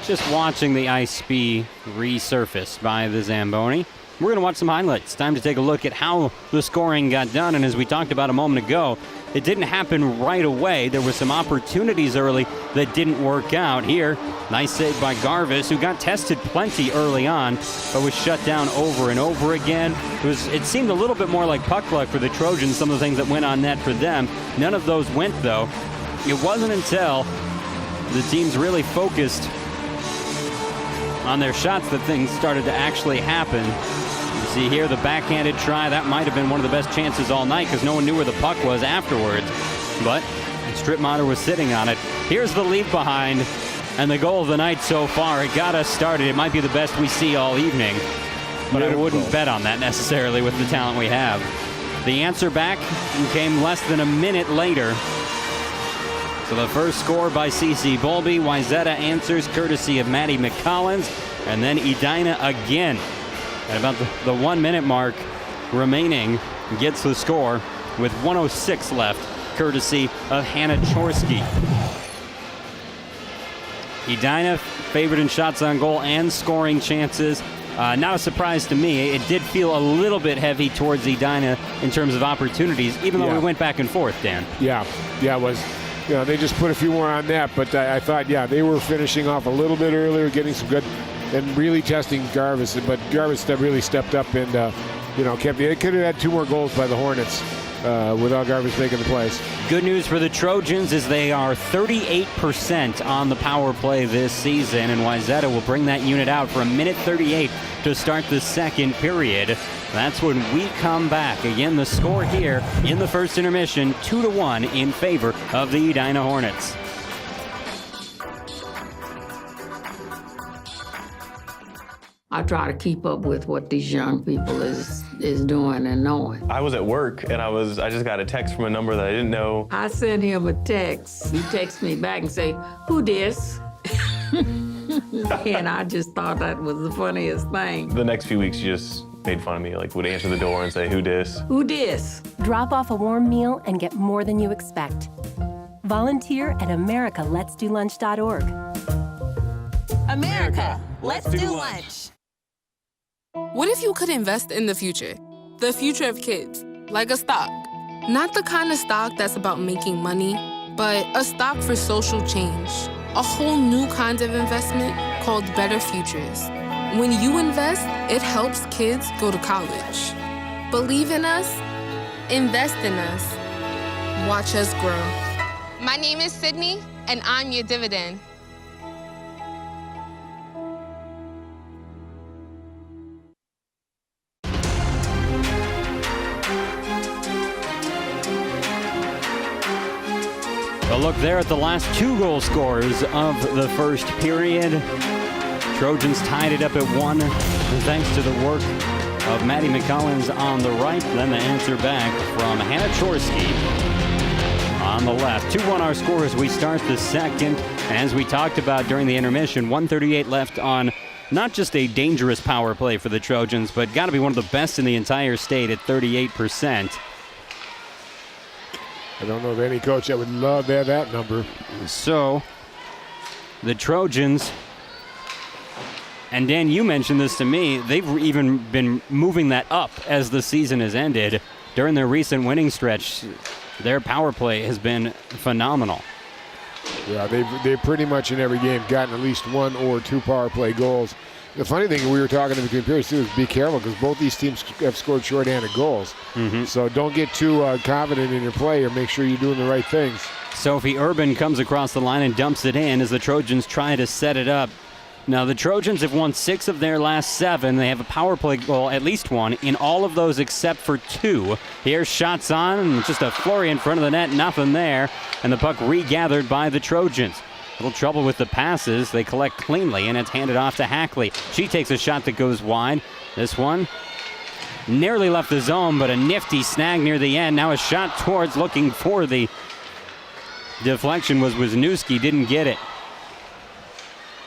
just watching the ice be resurfaced by the Zamboni. We're going to watch some highlights. Time to take a look at how the scoring got done. And as we talked about a moment ago, it didn't happen right away. There were some opportunities early that didn't work out. Here, nice save by Garvis, who got tested plenty early on, but was shut down over and over again. It seemed a little bit more like puck luck for the Trojans, some of the things that went on net for them. None of those went, though. It wasn't until the teams really focused on their shots that things started to actually happen. You see here the backhanded try. That might have been one of the best chances all night because no one knew where the puck was afterwards. But Strittmatter was sitting on it. Here's the leave behind and the goal of the night so far. It got us started. It might be the best we see all evening, but I wouldn't bet on that necessarily with the talent we have. The answer back came less than a minute later. So the first score by C.C. Bolby. Wayzata answers courtesy of Maddie McCollins. And then Edina again. At about the 1 minute mark remaining, gets the score with 1:06 left, courtesy of Hannah Chorsky. Edina favored in shots on goal and scoring chances. Not a surprise to me. It did feel a little bit heavy towards Edina in terms of opportunities, even though we went back and forth, Dan.
Yeah, it was. They just put a few more on net, but I thought, they were finishing off a little bit earlier, getting some good, and really testing Garvis. But Garvis really stepped up and, kept. They could have had 2 more goals by the Hornets without Garvis making the plays.
Good news for the Trojans is they are 38% on the power play this season, and Wayzata will bring that unit out for 1:38 to start the second period. That's when we come back. Again, the score here in the first intermission, 2-1 in favor of the Edina Hornets.
I try to keep up with what these young people is doing and knowing.
I was at work and I just got a text from a number that I didn't know.
I sent him a text. He texts me back and say, "Who dis?" And I just thought that was the funniest thing.
The next few weeks, you just made fun of me, would answer the door and say, "Who dis?"
Who dis?
Drop off a warm meal and get more than you expect. Volunteer at americaletsdolunch.org.
America, let's do lunch. What if you could invest in the future? The future of kids, like a stock. Not the kind of stock that's about making money, but a stock for social change. A whole new kind of investment called Better Futures. When you invest, it helps kids go to college. Believe in us, invest in us, watch us grow.
My name is Sydney, and I'm your dividend.
A look there at the last 2 goal scorers of the first period. Trojans tied it up at 1, thanks to the work of Maddie McCollins on the right. Then the answer back from Hannah Chorsky on the left. 2-1 our score as we start the second. As we talked about during the intermission, 1:38 left on not just a dangerous power play for the Trojans, but got to be one of the best in the entire state at 38%.
I don't know of any coach that would love to have that number.
So, the Trojans, and Dan, you mentioned this to me, they've even been moving that up as the season has ended. During their recent winning stretch, their power play has been phenomenal.
Yeah, they've pretty much in every game gotten at least 1 or 2 power play goals. The funny thing we were talking in between periods too is be careful because both these teams have scored shorthanded goals. So don't get too confident in your play or make sure you're doing the right things.
Sophie Urban comes across the line and dumps it in as the Trojans try to set it up. Now the Trojans have won 6 of their last 7. They have a power play goal, at least 1, in all of those except for 2. Here's shots on, and just a flurry in front of the net, nothing there. And the puck regathered by the Trojans. A little trouble with the passes. They collect cleanly, and it's handed off to Hackley. She takes a shot that goes wide. This one nearly left the zone, but a nifty snag near the end. Now a shot towards, looking for the deflection was Wisniewski, didn't get it.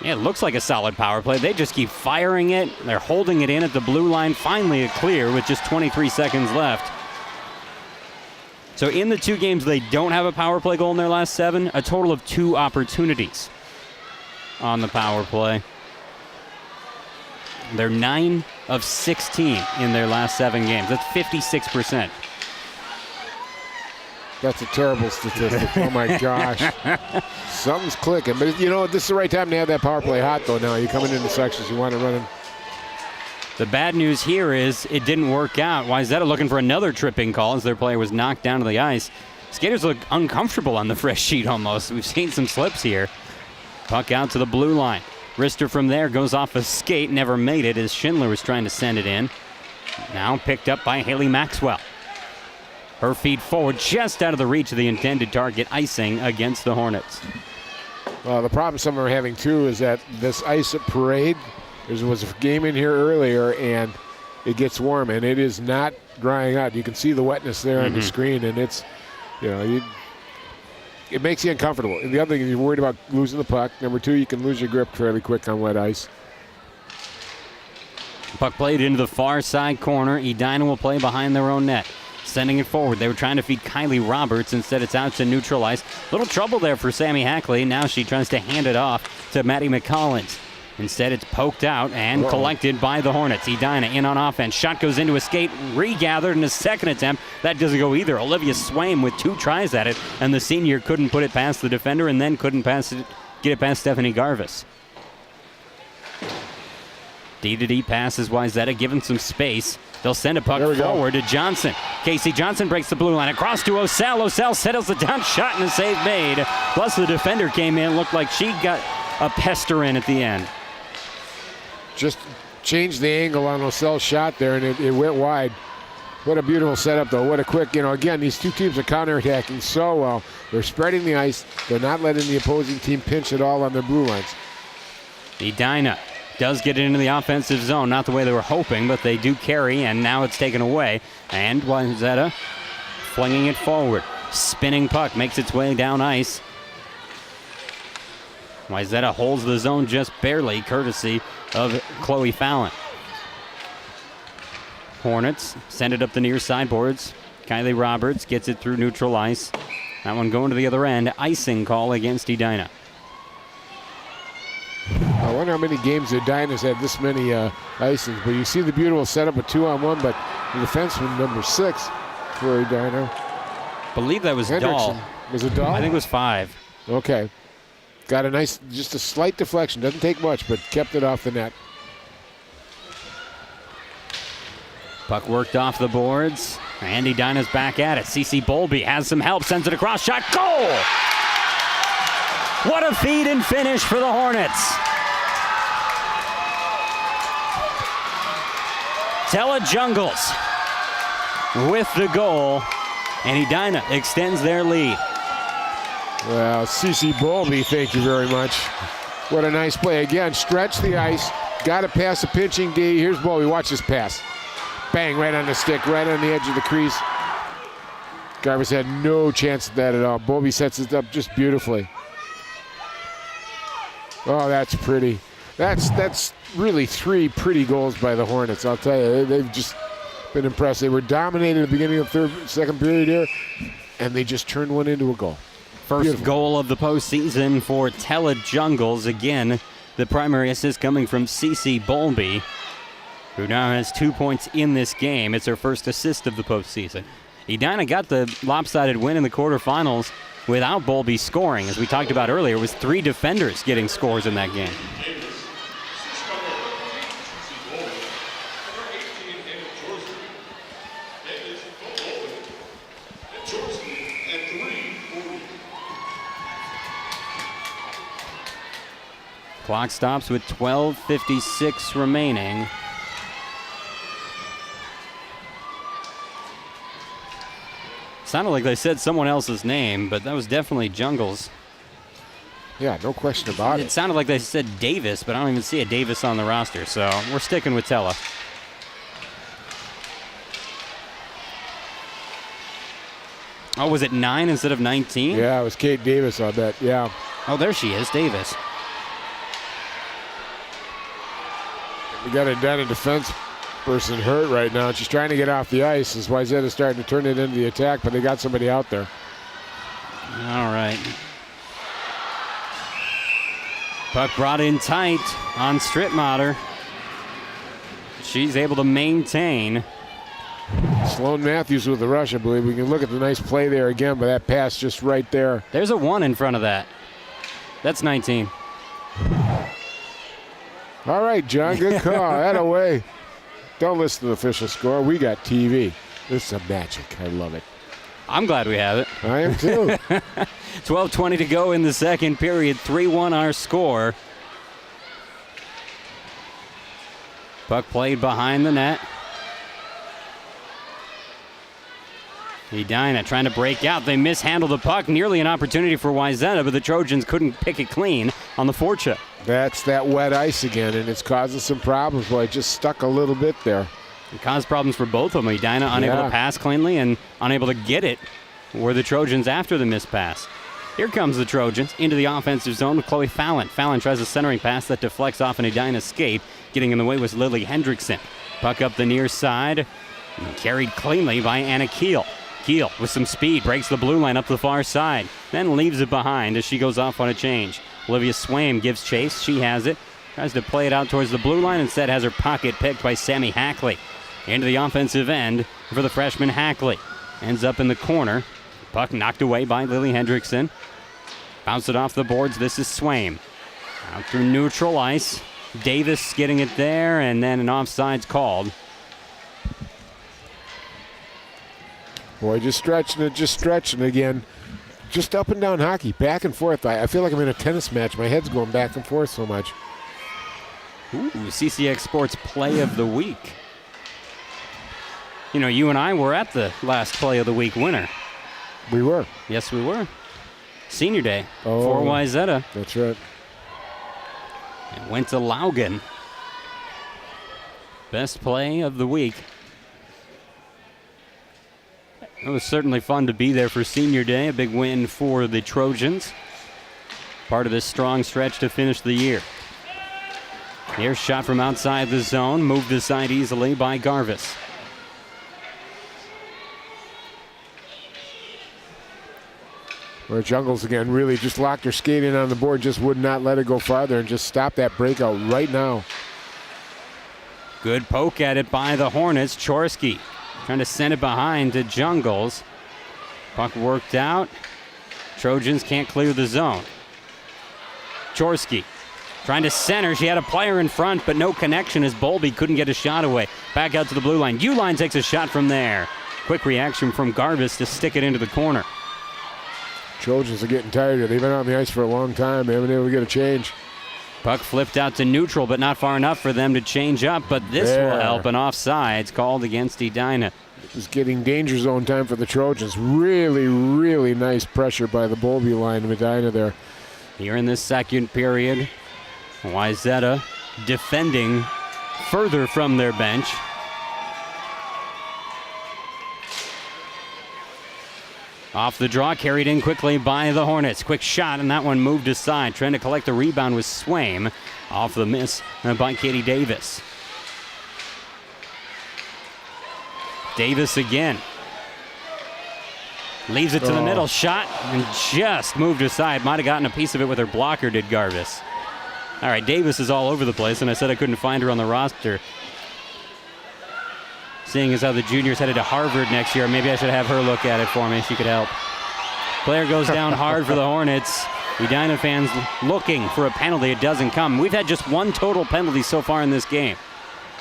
Yeah, it looks like a solid power play. They just keep firing it. They're holding it in at the blue line. Finally a clear with just 23 seconds left. So in the 2 games they don't have a power play goal in their last 7, a total of 2 opportunities on the power play. They're 9 of 16 in their last 7 games. That's 56%.
That's a terrible statistic. Oh, my gosh. Something's clicking. But, you know, this is the right time to have that power play hot, though, now. You're coming into sections. You want to run in.
The bad news here is it didn't work out. Wayzata looking for another tripping call as their player was knocked down to the ice. Skaters look uncomfortable on the fresh sheet almost. We've seen some slips here. Puck out to the blue line. Rister from there goes off a skate, never made it as Schindler was trying to send it in. Now picked up by Haley Maxwell. Her feet forward just out of the reach of the intended target, icing against the Hornets.
Well, the problem some are having, too, is that this ice at Parade, there was a game in here earlier, and it gets warm, and it is not drying out. You can see the wetness there on the screen, and it's, you know, it makes you uncomfortable. And the other thing is you're worried about losing the puck. Number two, you can lose your grip fairly quick on wet ice.
Puck played into the far side corner. Edina will play behind their own net. Sending it forward. They were trying to feed Kylie Roberts. Instead, it's out to neutral ice. Little trouble there for Sammy Hackley. Now she tries to hand it off to Maddie McCollins. Instead, it's poked out and collected by the Hornets. Edina in on offense. Shot goes into a skate. Regathered in a second attempt. That doesn't go either. Olivia Swaim with 2 tries at it. And the senior couldn't put it past the defender and then couldn't get it past Stephanie Garvis. D-to-D passes Wayzata, given some space. They'll send a puck forward to Johnson. Casey Johnson breaks the blue line across to Osseo. Osseo settles the down shot and a save made. Plus the defender came in. Looked like she got a pester in at the end.
Just changed the angle on Osseo's shot there, and it went wide. What a beautiful setup, though. What a quick, you know, again, these two teams are counterattacking so well. They're spreading the ice. They're not letting the opposing team pinch at all on their blue lines.
Edina does get it into the offensive zone. Not the way they were hoping, but they do carry, and now it's taken away. And Wayzata flinging it forward. Spinning puck makes its way down ice. Wayzata holds the zone just barely, courtesy of Chloe Fallon. Hornets send it up the near sideboards. Kylie Roberts gets it through neutral ice. That one going to the other end. Icing call against Edina.
I wonder how many games Edina's had this many icings, but you see the beautiful setup with 2-on-1, but the defenseman number 6 for Edina.
I believe that was Dahl.
Was it Dahl?
I think it was 5.
Okay. Got a nice, just a slight deflection. Doesn't take much, but kept it off the net.
Puck worked off the boards. And Edina's back at it. Cece Bowlby has some help, sends it across, shot, goal! What a feed and finish for the Hornets. Tella Jungles with the goal, and Edina extends their lead.
Well, Cece Bowlby, thank you very much. What a nice play. Again, stretch the ice, got to pass the pinching D. Here's Bowlby, watch this pass. Bang, right on the stick, right on the edge of the crease. Garvis had no chance at that at all. Bowlby sets it up just beautifully. Oh, that's pretty. That's really 3 pretty goals by the Hornets. I'll tell you, they've just been impressed. They were dominating at the beginning of second period here, and they just turned one into a goal.
First
Beautiful
goal of the postseason for Tella Jungles. Again, the primary assist coming from Cece Bowlby, who now has 2 points in this game. It's her first assist of the postseason. Edina got the lopsided win in the quarterfinals without Bowlby scoring. As we talked about earlier, it was 3 defenders getting scores in that game. Clock stops with 12:56 remaining. Sounded like they said someone else's name, but that was definitely Jungles.
Yeah, no question about it.
It sounded like they said Davis, but I don't even see a Davis on the roster, so we're sticking with Tella. Oh, was it 9 instead of 19?
Yeah, it was Kate Davis, I bet, yeah.
Oh, there she is, Davis.
We got a defense person hurt right now. She's trying to get off the ice as Wayzata starting to turn it into the attack, but they got somebody out there.
All right. Puck brought in tight on Strittmatter. She's able to maintain.
Sloan Matthews with the rush, I believe. We can look at the nice play there again, but that pass just right there.
There's a 1 in front of that. That's 19.
All right, John, good call. That away. Don't listen to the official score. We got TV. This is a magic. I love it.
I'm glad we have it.
I am too.
12:20 to go in the second period. 3-1 our score. Puck played behind the net. Edina trying to break out. They mishandle the puck. Nearly an opportunity for Wayzata, but the Trojans couldn't pick it clean on the forecheck.
That's that wet ice again, and it's causing some problems. Boy, it just stuck a little bit there.
It caused problems for both of them. Edina unable to pass cleanly and unable to get it were the Trojans after the missed pass. Here comes the Trojans into the offensive zone with Chloe Fallon. Fallon tries a centering pass that deflects off an Edina skate. Getting in the way was Lily Hendrickson. Puck up the near side, carried cleanly by Anna Keel. Keel with some speed breaks the blue line up the far side, then leaves it behind as she goes off on a change. Olivia Swaim gives chase. She has it. Tries to play it out towards the blue line. Instead has her pocket picked by Sammy Hackley. Into the offensive end for the freshman Hackley. Ends up in the corner. Puck knocked away by Lily Hendrickson. Bounced it off the boards. This is Swaim. Out through neutral ice. Davis getting it there, and then an offsides called.
Boy, just stretching again. Just up and down hockey, back and forth. I feel like I'm in a tennis match. My head's going back and forth so much.
Ooh, CCX Sports Play of the Week. You know, you and I were at the last Play of the Week winner.
We were.
Yes, we were. Senior Day for Wayzata.
That's right.
It went to Laugen. Best play of the week. It was certainly fun to be there for Senior Day. A big win for the Trojans. Part of this strong stretch to finish the year. Here's shot from outside the zone. Moved aside easily by Garvis.
Where Jungles again really just locked her skate in on the board, just would not let it go farther and just stop that breakout right now.
Good poke at it by the Hornets. Chorsky trying to send it behind to Jungles. Puck worked out. Trojans can't clear the zone. Chorsky trying to center. She had a player in front, but no connection as Bolby couldn't get a shot away. Back out to the blue line. Uline takes a shot from there. Quick reaction from Garvis to stick it into the corner.
Trojans are getting tired. They've been on the ice for a long time. They haven't been able to get a change.
Puck flipped out to neutral, but not far enough for them to change up. But this will help. An offsides called against Edina.
This is getting danger zone time for the Trojans. Really, really nice pressure by the Bolby line of Edina there.
Here in this second period, Wayzata defending further from their bench. Off the draw, carried in quickly by the Hornets. Quick shot, and that one moved aside. Trying to collect the rebound with Swaim. Off the miss by Katie Davis. Davis again. Leaves it to the middle. Shot, and just moved aside. Might have gotten a piece of it with her blocker, did Garvis. All right, Davis is all over the place, and I said I couldn't find her on the roster. Seeing as how the junior's headed to Harvard next year, maybe I should have her look at it for me. She could help. Player goes down hard for the Hornets. Edina fans looking for a penalty. It doesn't come. We've had just one total penalty so far in this game.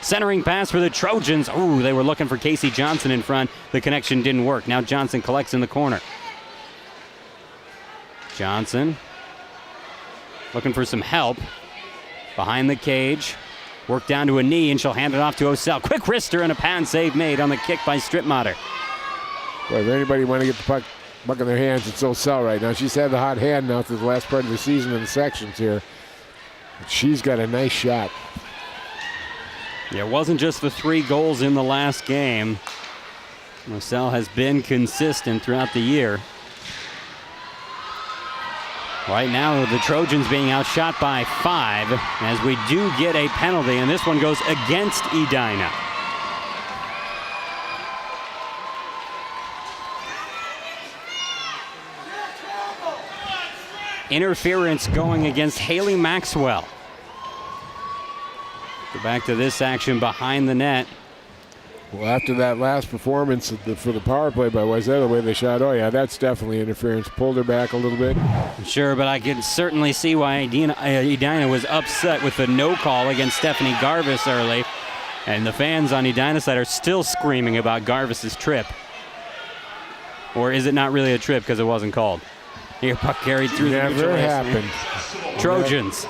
Centering pass for the Trojans. Ooh, they were looking for Casey Johnson in front. The connection didn't work. Now Johnson collects in the corner. Johnson looking for some help. Behind the cage. Work down to a knee, and she'll hand it off to Osseo. Quick wrister and a pan save made on the kick by Strittmatter.
Well, if anybody want to get the puck in their hands, it's Osseo right now. She's had the hot hand now through the last part of the season in the sections here. But she's got a nice shot.
Yeah, it wasn't just the 3 goals in the last game. Osseo has been consistent throughout the year. Right now, the Trojans being outshot by 5 as we do get a penalty, and this one goes against Edina. Interference going against Haley Maxwell. Go back to this action behind the net.
Well, after that last performance for the power play by Wayzata, the way they shot, oh yeah, that's definitely interference. Pulled her back a little bit.
Sure, but I can certainly see why Edina was upset with the no call against Stephanie Garvis early. And the fans on Edina's side are still screaming about Garvis's trip. Or is it not really a trip because it wasn't called? Here, puck carried through the neutral.
Never happened.
Trojans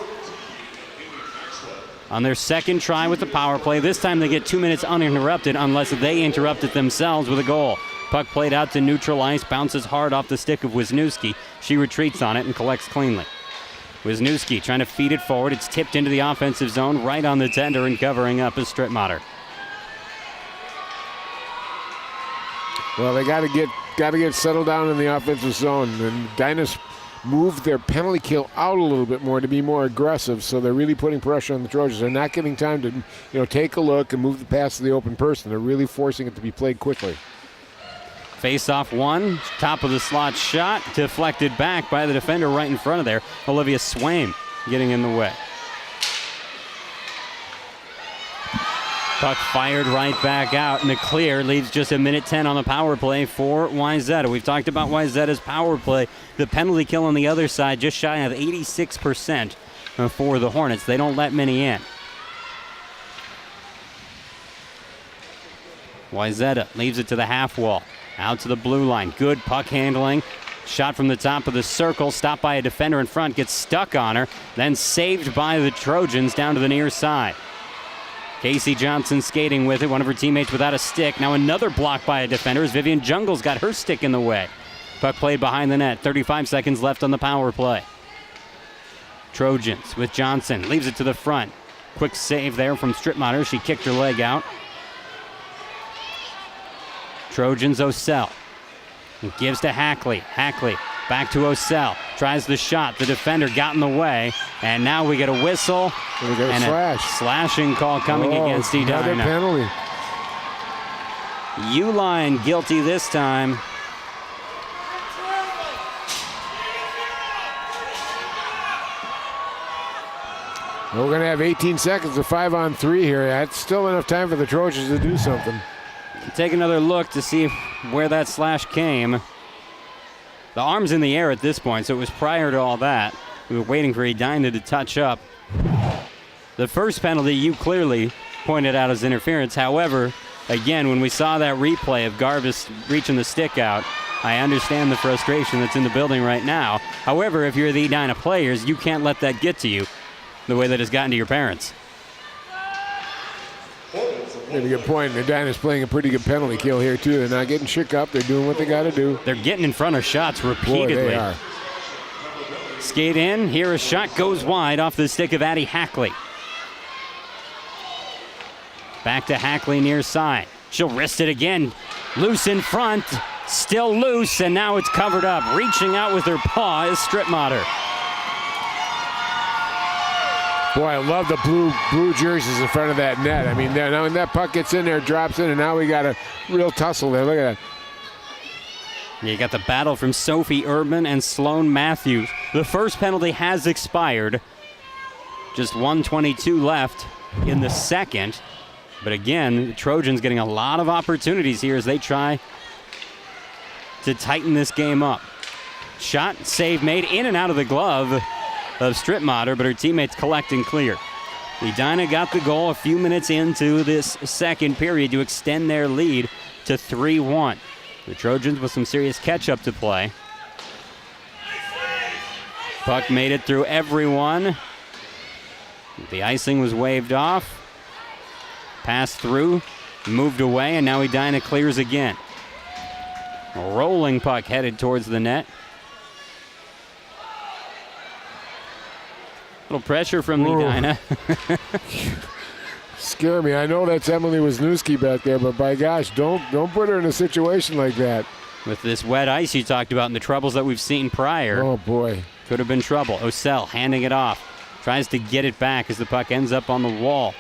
on their second try with the power play. This time they get 2 minutes uninterrupted unless they interrupt it themselves with a goal. Puck played out to neutral ice, bounces hard off the stick of Wisniewski. She retreats on it and collects cleanly. Wisniewski trying to feed it forward. It's tipped into the offensive zone, right on the tender, and covering up is Strittmatter.
Well, they got to get settled down in the offensive zone, and Edina's moved their penalty kill out a little bit more to be more aggressive, so they're really putting pressure on the Trojans. They're not getting time to take a look and move the pass to the open person. They're really forcing it to be played quickly.
Face-off one, top of the slot shot, deflected back by the defender right in front of there. Olivia Swaim getting in the way. Puck fired right back out, and the clear leaves just a minute 10 on the power play for Wayzata. We've talked about Wayzata's power play. The penalty kill on the other side just shy of 86% for the Hornets. They don't let many in. Wayzata leaves it to the half wall. Out to the blue line. Good puck handling. Shot from the top of the circle. Stopped by a defender in front. Gets stuck on her. Then saved by the Trojans down to the near side. Casey Johnson skating with it. One of her teammates without a stick. Now another block by a defender as Vivian Jungle's got her stick in the way. Puck played behind the net. 35 seconds left on the power play. Trojans with Johnson. Leaves it to the front. Quick save there from Strittmatter. She kicked her leg out. Trojans, Osseo. Gives to Hackley. Hackley back to Osseo. Tries the shot. The defender got in the way. And now we get a whistle.
We get a slash.
Slashing call coming against Edina.
Another penalty.
Uline guilty this time.
We're going to have 18 seconds of 5-on-3 here. That's still enough time for the Trojans to do something.
Take another look to see where that slash came. The arm's in the air at this point, so it was prior to all that. We were waiting for Edina to touch up. The first penalty you clearly pointed out as interference. However, again, when we saw that replay of Garvis reaching the stick out, I understand the frustration that's in the building right now. However, if you're the Edina players, you can't let that get to you the way that it's gotten to your parents.
That's a good point. Edina's playing a pretty good penalty kill here, too. They're not getting shook up. They're doing what they got to do.
They're getting in front of shots repeatedly.
Boy, they are.
Skate in. Here a shot goes wide off the stick of Addie Hackley. Back to Hackley near side. She'll wrist it again. Loose in front. Still loose, and now it's covered up. Reaching out with her paw is Strittmatter.
Boy, I love the blue jerseys in front of that net. I mean, now when that puck gets in there, drops in, and now we got a real tussle there. Look at that.
You got the battle from Sophie Urban and Sloan Matthews. The first penalty has expired. Just 1:22 left in the second. But again, the Trojans getting a lot of opportunities here as they try to tighten this game up. Shot, save made in and out of the glove of Strittmatter, but her teammates collecting clear. Edina got the goal a few minutes into this second period to extend their lead to 3-1. The Trojans with some serious catch-up to play. Puck made it through everyone. The icing was waved off. Passed through, moved away, and now Edina clears again. A rolling puck headed towards the net. Little pressure from Edina.
Scare me. I know that's Emily Wisniewski back there, but by gosh, don't put her in a situation like that.
With this wet ice you talked about and the troubles that we've seen prior.
Oh, boy.
Could have been trouble. Osseo handing it off. Tries to get it back as the puck ends up on the wall.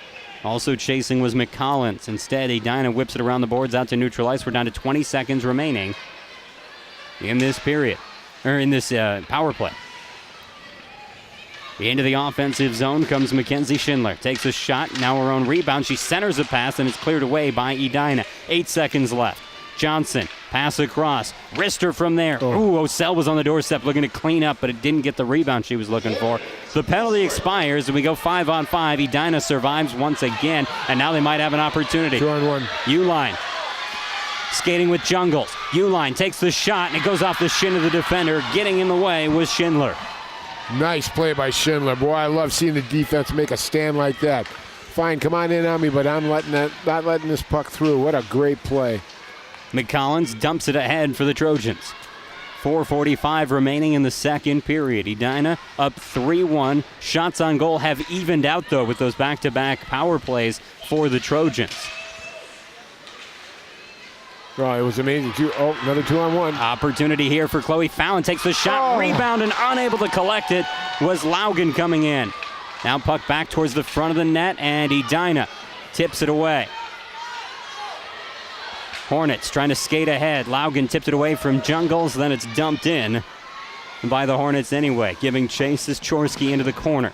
Also chasing was McCollins. Instead, Edina whips it around the boards out to neutral ice. We're down to 20 seconds remaining in this period, or in this power play. Into the offensive zone comes Mackenzie Schindler. Takes a shot, now her own rebound. She centers a pass, and it's cleared away by Edina. 8 seconds left. Johnson, pass across. Wrister from there. Ooh, Osseo was on the doorstep looking to clean up, but it didn't get the rebound she was looking for. The penalty expires, and we go 5-on-5. Edina survives once again, and now they might have an opportunity.
2-on-1.
Uline skating with Jungles. Uline takes the shot, and it goes off the shin of the defender. Getting in the way was Schindler.
Nice play by Schindler. Boy, I love seeing the defense make a stand like that. Fine, come on in on me, but I'm not letting this puck through. What a great play.
McCollins dumps it ahead for the Trojans. 4:45 remaining in the second period. Edina up 3-1. Shots on goal have evened out, though, with those back-to-back power plays for the Trojans.
Oh, it was amazing. Another 2-on-1.
Opportunity here for Chloe Fallon. Takes the shot, rebound, and unable to collect it was Laugen coming in. Now puck back towards the front of the net, and Edina tips it away. Hornets trying to skate ahead. Laugen tipped it away from Jungles, then it's dumped in by the Hornets anyway. Giving chase is Chorsky into the corner.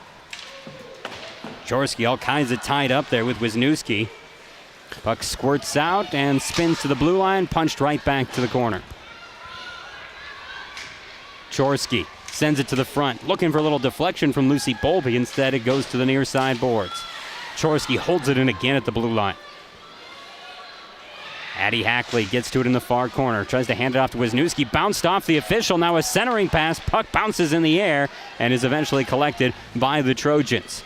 Chorsky all kinds of tied up there with Wisniewski. Puck squirts out and spins to the blue line, punched right back to the corner. Chorsky sends it to the front, looking for a little deflection from Lucy Bolby. Instead, it goes to the near side boards. Chorsky holds it in again at the blue line. Addie Hackley gets to it in the far corner, tries to hand it off to Wisniewski, bounced off the official, now a centering pass, puck bounces in the air and is eventually collected by the Trojans.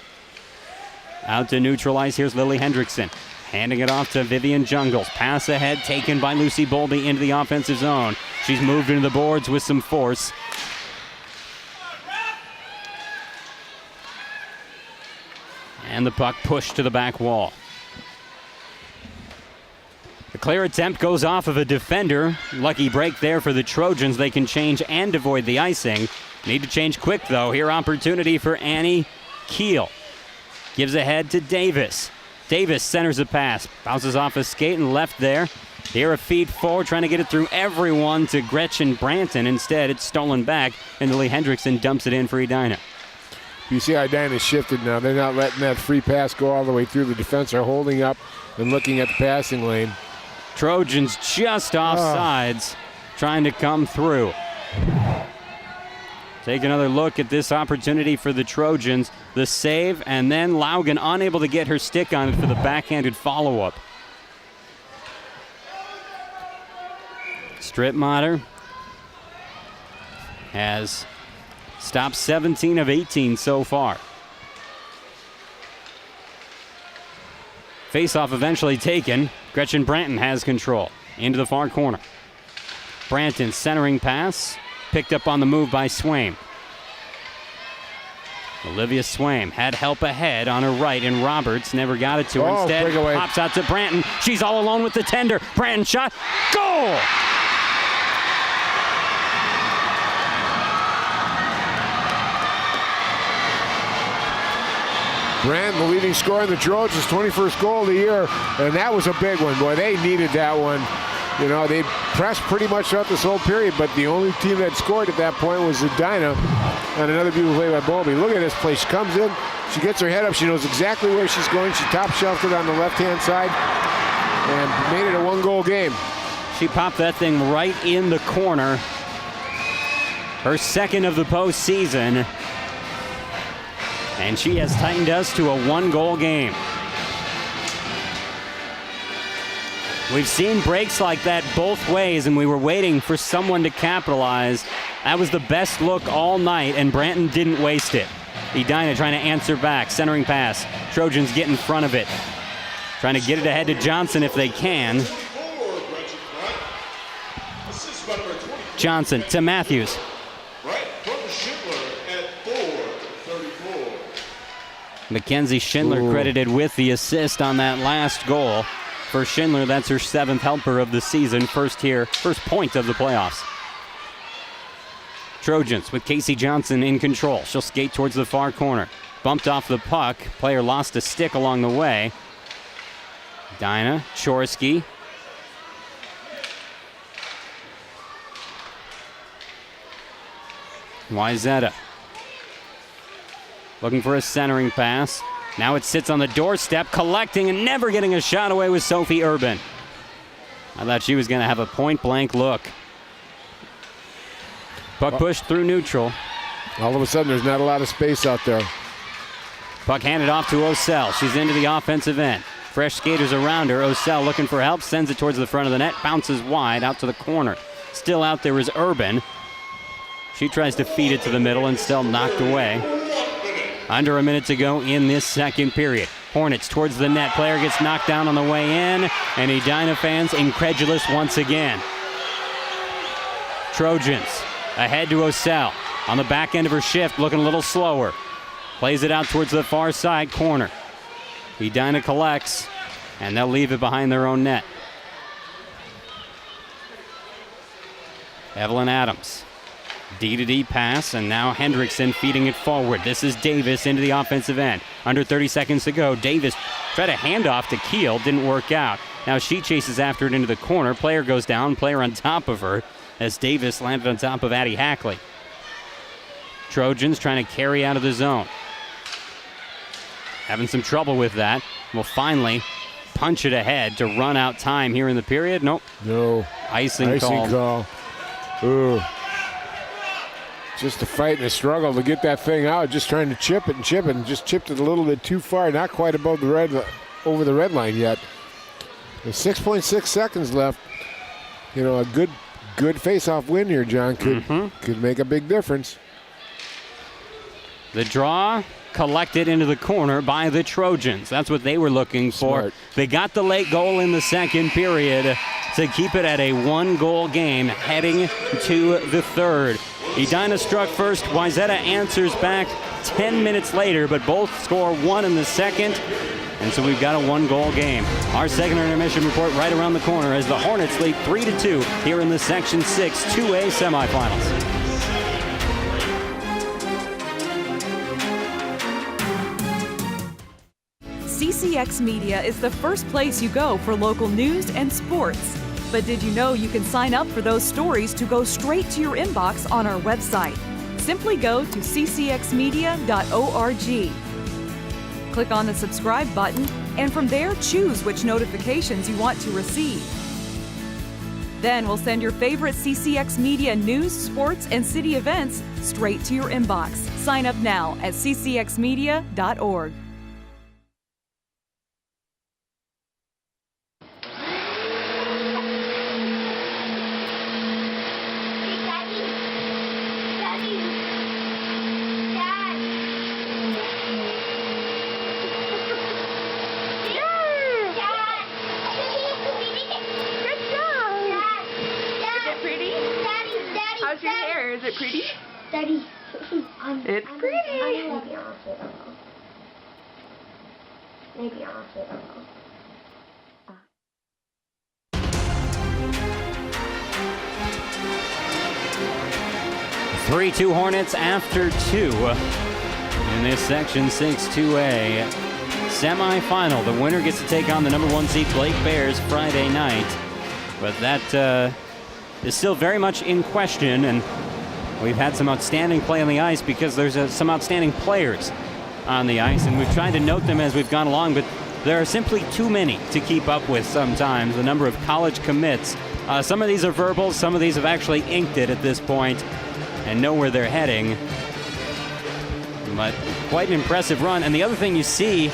Out to neutralize, here's Lily Hendrickson, handing it off to Vivian Jungles, pass ahead taken by Lucy Bolby into the offensive zone. She's moved into the boards with some force. And the puck pushed to the back wall. The clear attempt goes off of a defender. Lucky break there for the Trojans. They can change and avoid the icing. Need to change quick, though. Here, opportunity for Annie Keel. Gives ahead to Davis. Davis centers a pass. Bounces off a skate and left there. Here, a feed forward, trying to get it through everyone to Gretchen Branton. Instead, it's stolen back, and Lily Hendrickson dumps it in for Edina.
You see how Edina shifted now. They're not letting that free pass go all the way through. The defense are holding up and looking at the passing lane.
Trojans just off sides, trying to come through. Take another look at this opportunity for the Trojans. The save, and then Laugen unable to get her stick on it for the backhanded follow-up. Strittmatter has stopped 17 of 18 so far. Face-off eventually taken. Gretchen Branton has control. Into the far corner. Branton centering pass. Picked up on the move by Swaim. Olivia Swaim had help ahead on her right, and Roberts never got it to her. Instead, pops out to Branton. She's all alone with the tender. Branton shot. Goal!
Branton, the leading scorer in the Trojans, 21st goal of the year, and that was a big one. Boy, they needed that one. You know, they pressed pretty much throughout this whole period, but the only team that scored at that point was Edina, and another beautiful play by Bolby. Look at this play. She comes in, she gets her head up, she knows exactly where she's going. She top shelved it on the left-hand side and made it a one-goal game.
She popped that thing right in the corner. Her second of the postseason. And she has tightened us to a one-goal game. We've seen breaks like that both ways, and we were waiting for someone to capitalize. That was the best look all night, and Branton didn't waste it. Edina trying to answer back, centering pass. Trojans get in front of it. Trying to get it ahead to Johnson if they can. Johnson to Matthews. Mackenzie Schindler credited with the assist on that last goal. For Schindler, that's her 7th helper of the season. First point of the playoffs. Trojans with Casey Johnson in control. She'll skate towards the far corner. Bumped off the puck. Player lost a stick along the way. Dinah, Chorsky. Wayzata. looking for a centering pass. Now it sits on the doorstep, collecting and never getting a shot away with Sophie Urban. I thought she was going to have a point-blank look. Puck pushed through neutral.
All of a sudden, there's not a lot of space out there.
Puck handed off to Osseo. She's into the offensive end. Fresh skaters around her. Osseo looking for help, sends it towards the front of the net, bounces wide out to the corner. Still out there is Urban. She tries to feed it to the middle and still knocked away. Under a minute to go in this second period. Hornets towards the net. Player gets knocked down on the way in, and Edina fans incredulous once again. Trojans ahead to Osseo. On the back end of her shift, looking a little slower. Plays it out towards the far side corner. Edina collects, and they'll leave it behind their own net. Evelyn Adams. D-to-D pass, and now Hendrickson feeding it forward. This is Davis into the offensive end. Under 30 seconds to go. Davis tried a handoff to Keel, didn't work out. Now she chases after it into the corner. Player goes down, player on top of her as Davis landed on top of Addie Hackley. Trojans trying to carry out of the zone. Having some trouble with that. Will finally punch it ahead to run out time here in the period. Nope.
No.
Icing call.
Ooh. Just a fight and a struggle to get that thing out. Just trying to chip it and just chipped it a little bit too far. Not quite above the over the red line yet. There's 6.6 seconds left. You know, a good face-off win here, John, could make a big difference.
The draw collected into the corner by the Trojans. That's what they were looking for.
Smart.
They got the late goal in the second period to keep it at a one-goal game heading to the third. Edina struck first. Wayzata answers back 10 minutes later, but both score one in the second. And so we've got a one-goal game. Our second intermission report right around the corner as the Hornets lead 3-2 here in the Section 6 2A semifinals.
CCX Media is the first place you go for local news and sports. But did you know you can sign up for those stories to go straight to your inbox on our website? Simply go to ccxmedia.org. Click on the subscribe button, and from there choose which notifications you want to receive. Then we'll send your favorite CCX Media news, sports, and city events straight to your inbox. Sign up now at ccxmedia.org.
How's your hair? Is it pretty?
Daddy.
It's pretty.
Maybe honestly, I don't know.
3-2 Hornets after 2 in this Section 6 2A semifinal. The winner gets to take on the number 1 seed Blake Bears Friday night. But that is still very much in question, and we've had some outstanding play on the ice because there's some outstanding players on the ice, and we've tried to note them as we've gone along, but there are simply too many to keep up with sometimes, the number of college commits. Some of these are verbal, some of these have actually inked it at this point and know where they're heading. But quite an impressive run. And the other thing you see,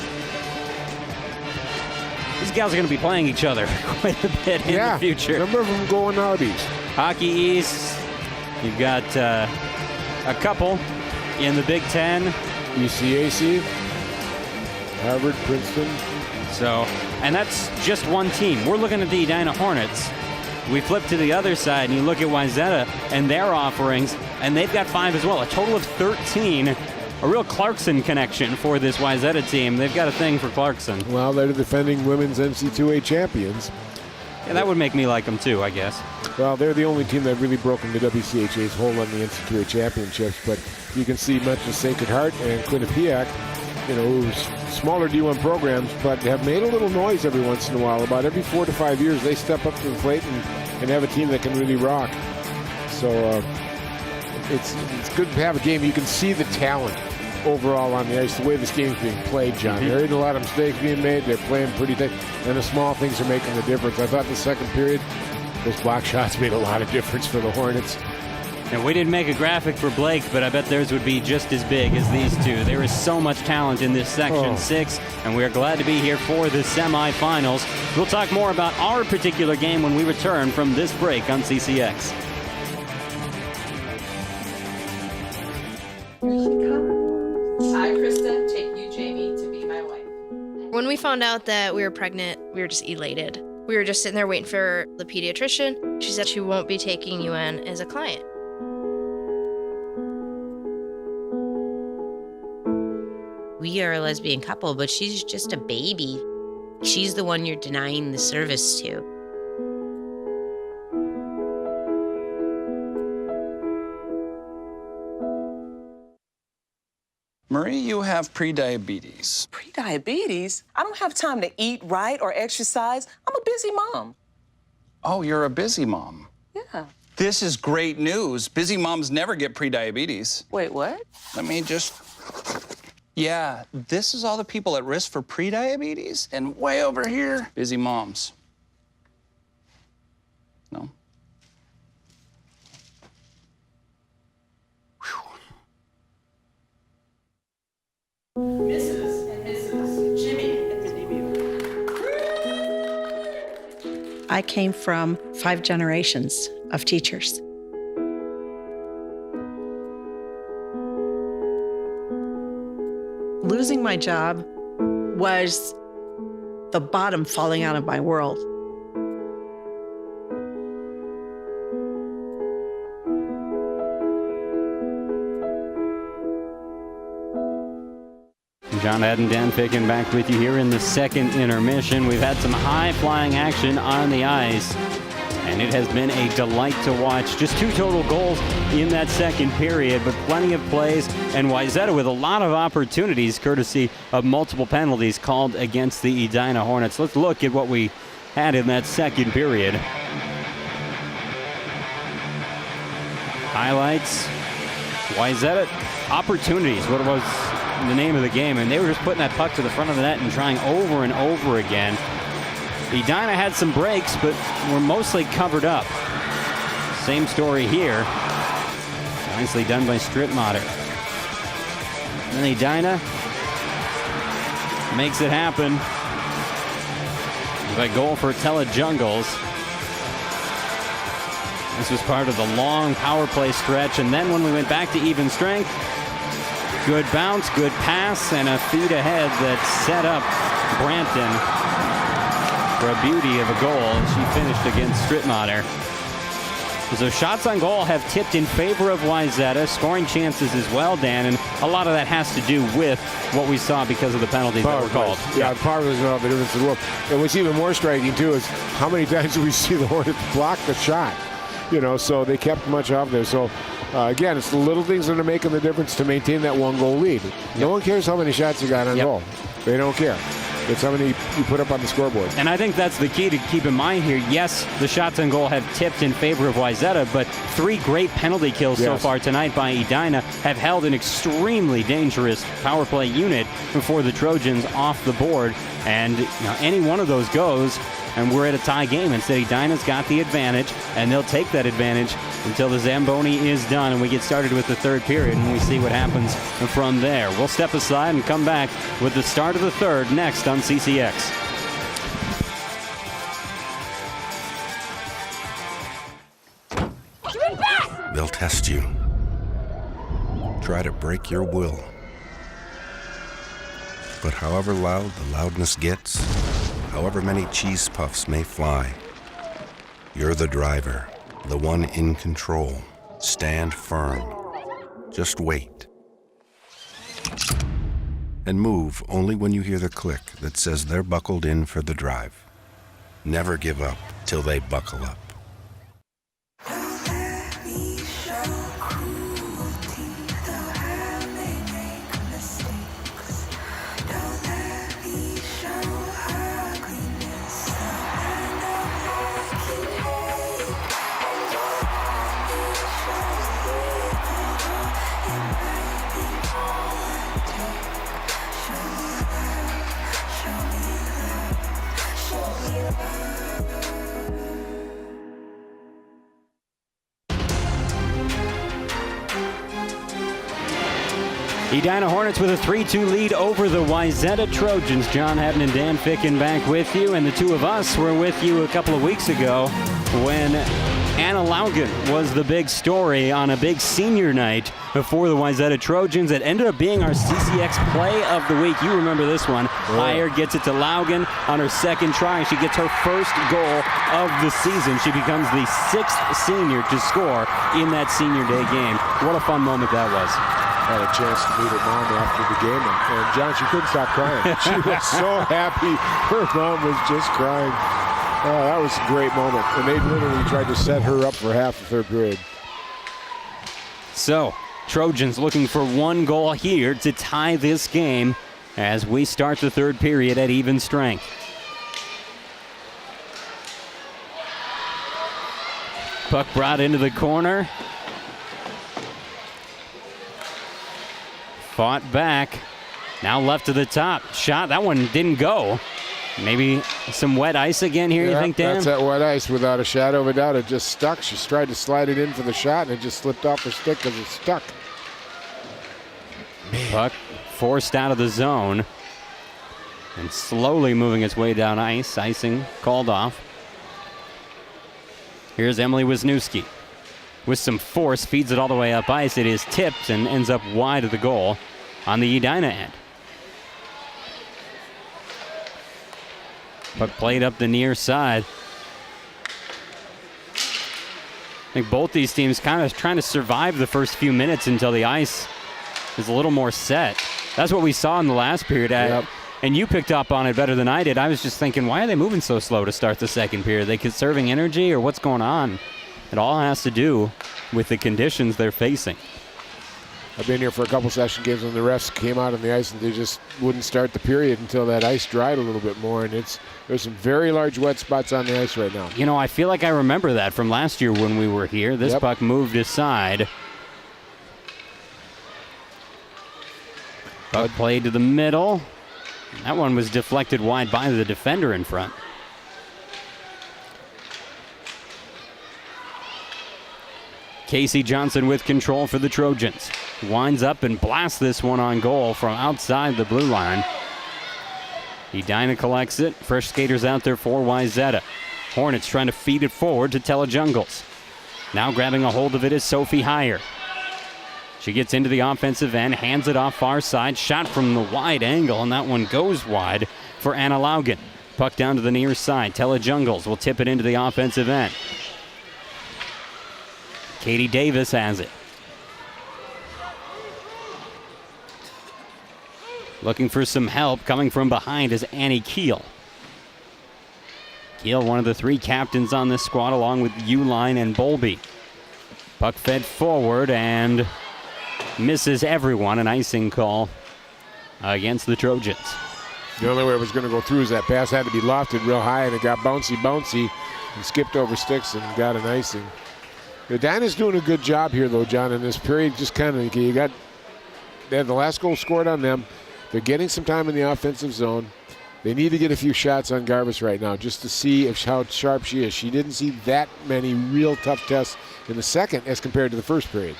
these gals are going to be playing each other quite a bit in the future.
A number of them going out east.
Hockey East, you've got a couple in the Big Ten.
ECAC, Harvard, Princeton.
So, and that's just one team. We're looking at the Edina Hornets. We flip to the other side and you look at Wayzata and their offerings, and they've got 5 as well, a total of 13. A real Clarkson connection for this Wayzata team. They've got a thing for Clarkson.
Well, they're the defending women's NC2A champions.
Yeah, that would make me like them too, I guess.
Well, they're the only team that really broken the WCHA's hold on the NC2A championships, but you can see much of Sacred Heart and Quinnipiac, you know, smaller D1 programs, but have made a little noise every once in a while. About every 4 to 5 years, they step up to the plate and have a team that can really rock. So it's good to have a game. You can see the talent overall on the ice, the way this game's being played, John. There isn't a lot of mistakes being made. They're playing pretty thick, and the small things are making the difference. I thought the second period, those block shots made a lot of difference for the Hornets.
And we didn't make a graphic for Blake, but I bet theirs would be just as big as these two. There is so much talent in this Section 6, and we are glad to be here for the semifinals. We'll talk more about our particular game when we return from this break on CCX.
I, Krista, take you, Jamie, to be my wife.
When we found out that we were pregnant, we were just elated. We were just sitting there waiting for the pediatrician. She said she won't be taking you in as a client.
We are a lesbian couple, but she's just a baby. She's the one you're denying the service to.
Marie, you have prediabetes.
Prediabetes? I don't have time to eat right or exercise. I'm a busy mom.
Oh, you're a busy mom.
Yeah.
This is great news. Busy moms never get prediabetes.
Wait, what?
Let me just... Yeah, this is all the people at risk for prediabetes, and way over here, busy moms. No?
Mrs. and Mrs. Jimmy and Minnie.
I came from 5 generations of teachers. Losing my job was the bottom falling out of my world.
John Adden, Dan Ficken back with you here in the second intermission. We've had some high-flying action on the ice, and it has been a delight to watch. Just 2 total goals in that second period, but plenty of plays, and Wayzata with a lot of opportunities courtesy of multiple penalties called against the Edina Hornets. Let's look at what we had in that second period. Highlights. Wayzata opportunities, what was the name of the game, and they were just putting that puck to the front of the net and trying over and over again. Edina had some breaks, but were mostly covered up. Same story here. Nicely done by Strittmatter. And Edina makes it happen with a goal for Telejungles. This was part of the long power play stretch, and then when we went back to even strength, good bounce, good pass, and a feed ahead that set up Branton for a beauty of a goal, and she finished against Strittmatter. So shots on goal have tipped in favor of Wayzata, scoring chances as well, Dan, and a lot of that has to do with what we saw because of the penalties that were called.
Yeah, power plays made all the difference in the world. And what's even more striking, too, is how many times do we see the Hornets block the shot? You know, so they kept much off there. So, again, it's the little things that are making the difference to maintain that 1-goal lead. No one cares how many shots you got on goal. They don't care. It's how many you put up on the scoreboard.
And I think that's the key to keep in mind here. Yes, the shots on goal have tipped in favor of Wayzata, but 3 great penalty kills so far tonight by Edina have held an extremely dangerous power play unit for the Trojans off the board. And any one of those goes, and we're at a tie game. Instead, Edina's got the advantage, and they'll take that advantage until the Zamboni is done, and we get started with the third period, and we see what happens from there. We'll step aside and come back with the start of the third next on CCX.
They'll test you. Try to break your will. But however loud the loudness gets, however many cheese puffs may fly, you're the driver, the one in control. Stand firm. Just wait. And move only when you hear the click that says they're buckled in for the drive. Never give up till they buckle up.
Edina Hornets with a 3-2 lead over the Wayzata Trojans. John Haddon and Dan Ficken back with you, and the two of us were with you a couple of weeks ago when Anna Laugen was the big story on a big senior night before the Wayzata Trojans. It ended up being our CCX play of the week. You remember this one. Meyer gets it to Laugen on her second try, and she gets her first goal of the season. She becomes the 6th senior to score in that senior day game. What a fun moment that was.
Had a chance to meet her mom after the game, and John, she couldn't stop crying. She was so happy. Her mom was just crying. Oh, that was a great moment. And they literally tried to set her up for half the third period.
So, Trojans looking for one goal here to tie this game as we start the third period at even strength. Puck brought into the corner. Fought back. Now left to the top. Shot. That one didn't go. Maybe some wet ice again here, you think, Dan?
That's that wet ice without a shadow of a doubt. It just stuck. She tried to slide it in for the shot, and it just slipped off her stick because it stuck.
Puck forced out of the zone and slowly moving its way down ice. Icing called off. Here's Emily Wisniewski. With some force, feeds it all the way up ice. It is tipped and ends up wide of the goal on the Edina end. Puck played up the near side. I think both these teams kind of trying to survive the first few minutes until the ice is a little more set. That's what we saw in the last period. And you picked up on it better than I did. I was just thinking, why are they moving so slow to start the second period? Are they conserving energy or what's going on? It all has to do with the conditions they're facing.
I've been here for a couple session games when the refs came out on the ice and they just wouldn't start the period until that ice dried a little bit more. And there's some very large wet spots on the ice right now.
You know, I feel like I remember that from last year when we were here. This puck moved aside. Puck played to the middle. That one was deflected wide by the defender in front. Casey Johnson with control for the Trojans. Winds up and blasts this one on goal from outside the blue line. Edina collects it. Fresh skaters out there for Wayzata. Hornets trying to feed it forward to Telejungles. Now grabbing a hold of it is Sophie Heyer. She gets into the offensive end, hands it off far side. Shot from the wide angle, and that one goes wide for Anna Laugen. Puck down to the near side. Telejungles will tip it into the offensive end. Katie Davis has it. Looking for some help coming from behind is Annie Keel. Keel, one of the three captains on this squad, along with Uline and Bolby. Puck fed forward and misses everyone. An icing call against the Trojans.
The only way it was going to go through is that pass had to be lofted real high, and it got bouncy, and skipped over sticks and got an icing. Edina's doing a good job here, though, John, in this period. Just kind of, they had the last goal scored on them. They're getting some time in the offensive zone. They need to get a few shots on Garbus right now just to see how sharp she is. She didn't see that many real tough tests in the second as compared to the first period.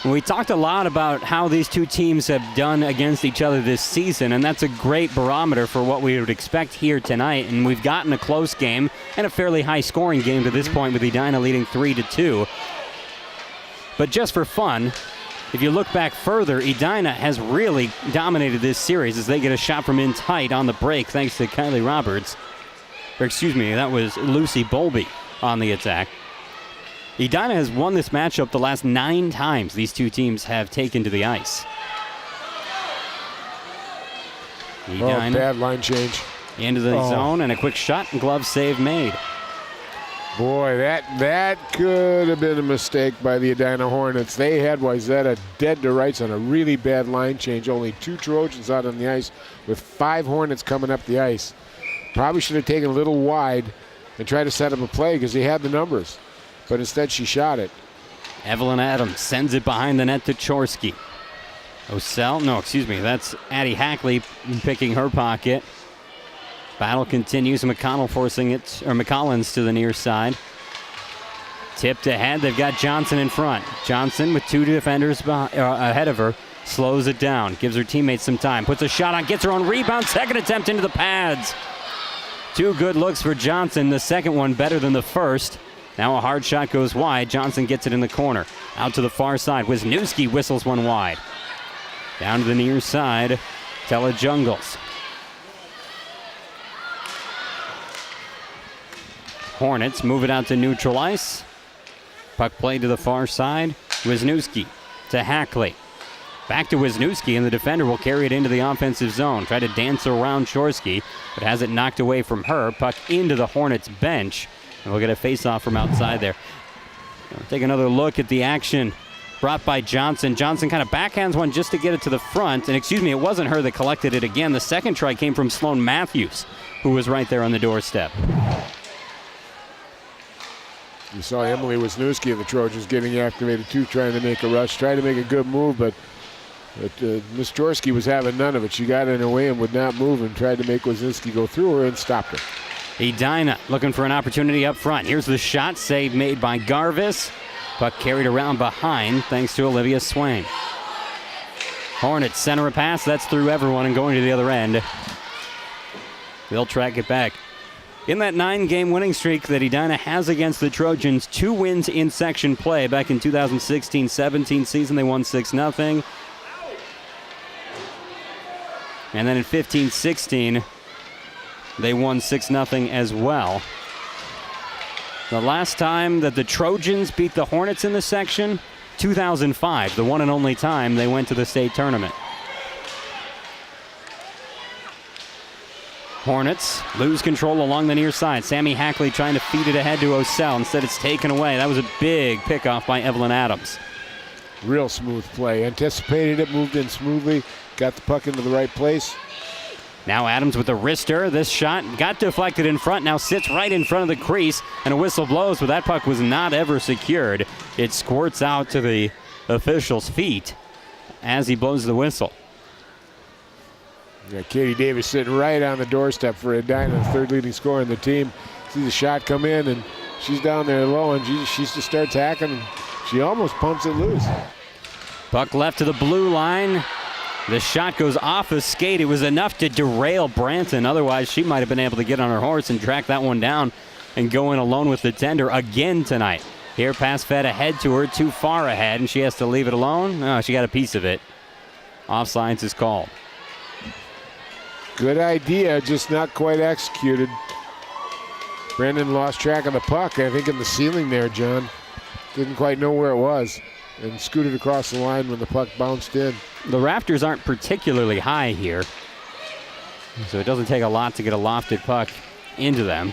We talked a lot about how these two teams have done against each other this season, and that's a great barometer for what we would expect here tonight. And we've gotten a close game and a fairly high-scoring game to this point with Edina leading 3-2. But just for fun, if you look back further, Edina has really dominated this series as they get a shot from in tight on the break thanks to Kylie Roberts. Or excuse me, that was Lucy Bolby on the attack. Edina has won this matchup the last 9 times these two teams have taken to the ice. Edina,
bad line change.
Into the zone and a quick shot and glove save made.
Boy, that could have been a mistake by the Edina Hornets. They had Wayzata dead to rights on a really bad line change. Only 2 Trojans out on the ice with 5 Hornets coming up the ice. Probably should have taken a little wide and tried to set up a play because he had the numbers. But instead she shot it.
Evelyn Adams sends it behind the net to Chorsky. That's Addie Hackley picking her pocket. Battle continues. McCollins to the near side. Tipped ahead. They've got Johnson in front. Johnson with 2 defenders ahead of her. Slows it down. Gives her teammates some time. Puts a shot on. Gets her own rebound. Second attempt into the pads. 2 good looks for Johnson. The second one better than the first. Now a hard shot goes wide. Johnson gets it in the corner. Out to the far side. Wisniewski whistles one wide. Down to the near side. Telejungles. Hornets move it out to neutral ice. Puck played to the far side. Wisniewski to Hackley. Back to Wisniewski, and the defender will carry it into the offensive zone. Try to dance around Chorsky, but has it knocked away from her. Puck into the Hornets bench, and we'll get a face-off from outside there. Take another look at the action brought by Johnson. Johnson kind of backhands one just to get it to the front. And excuse me, it wasn't her that collected it again. The second try came from Sloan Matthews, who was right there on the doorstep.
You saw Emily Wisniewski of the Trojans getting activated too, trying to make a rush, trying to make a good move, but Miss Chorsky was having none of it. She got in her way and would not move and tried to make Wisniewski go through her and stopped her.
Edina looking for an opportunity up front. Here's the shot, save made by Garvis. Puck carried around behind thanks to Olivia Swain. Hornets center a pass. That's through everyone and going to the other end. They'll track it back. In that 9-game winning streak that Edina has against the Trojans, 2 wins in section play. Back in 2016-17 season, they won 6-0. And then in 15-16, they won 6-0 as well. The last time that the Trojans beat the Hornets in the section, 2005, the one and only time they went to the state tournament. Hornets lose control along the near side. Sammy Hackley trying to feed it ahead to Osseo. Instead, it's taken away. That was a big pickoff by Evelyn Adams.
Real smooth play. Anticipated it, moved in smoothly, got the puck into the right place.
Now Adams with a wrister. This shot got deflected in front, now sits right in front of the crease, and a whistle blows, but that puck was not ever secured. It squirts out to the official's feet as he blows the whistle.
Yeah, Katie Davis sitting right on the doorstep for Edina, the third leading scorer in the team. Sees the shot come in, and she's down there low, and she just starts hacking, and she almost pumps it loose.
Puck left to the blue line. The shot goes off a skate. It was enough to derail Branton. Otherwise, she might have been able to get on her horse and track that one down and go in alone with the tender again tonight. Here, pass fed ahead to her, too far ahead, and she has to leave it alone. Oh, she got a piece of it. Offsides is called.
Good idea, just not quite executed. Brandon lost track of the puck, I think, in the ceiling there, John. Didn't quite know where it was and scooted across the line when the puck bounced in.
The rafters aren't particularly high here, so it doesn't take a lot to get a lofted puck into them.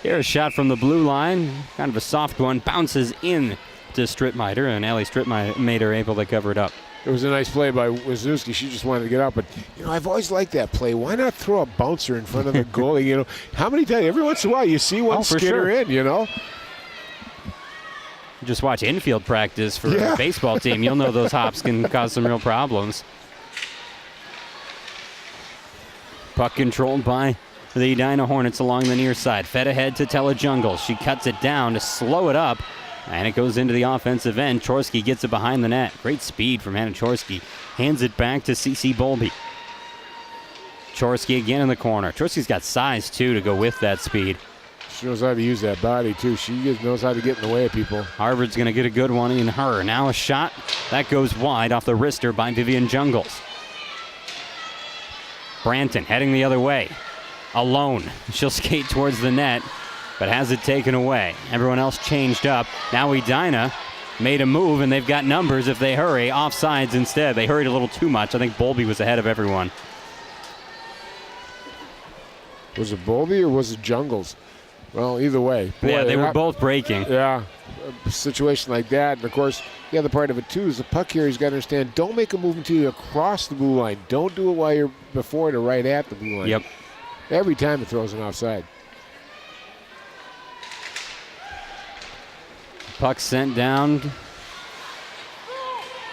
Here's a shot from the blue line, kind of a soft one, bounces in to Strittmatter, and Allie Strittmatter able to cover it up.
It was a nice play by Wisniewski. She just wanted to get out, but I've always liked that play. Why not throw a bouncer in front of the goalie? How many times? Every once in a while, you see one skitter in.
Just watch infield practice for a baseball team. You'll know those hops can cause some real problems. Puck controlled by the Edina Hornets along the near side. Fed ahead to Telejungle. She cuts it down to slow it up, and it goes into the offensive end. Chorsky gets it behind the net. Great speed from Hannah Chorsky. Hands it back to Cece Bolby. Chorsky again in the corner. Chorsky's got size, too, to go with that speed.
She knows how to use that body, too. She knows how to get in the way of people.
Harvard's going to get a good one in her. Now a shot. That goes wide off the wrister by Vivian Jungles. Branton heading the other way. Alone. She'll skate towards the net, but has it taken away. Everyone else changed up. Now Edina made a move, and they've got numbers if they hurry. Offsides instead. They hurried a little too much. I think Bolby was ahead of everyone.
Was it Bolby or was it Jungles? Well, either way.
Boy, yeah, they were both breaking.
Yeah, a situation like that. And, of course, the other part of it, too, is the puck here, he's got to understand, don't make a move until you're across the blue line. Don't do it while you're before it or right at the blue line.
Yep.
Every time it throws an offside.
Puck sent down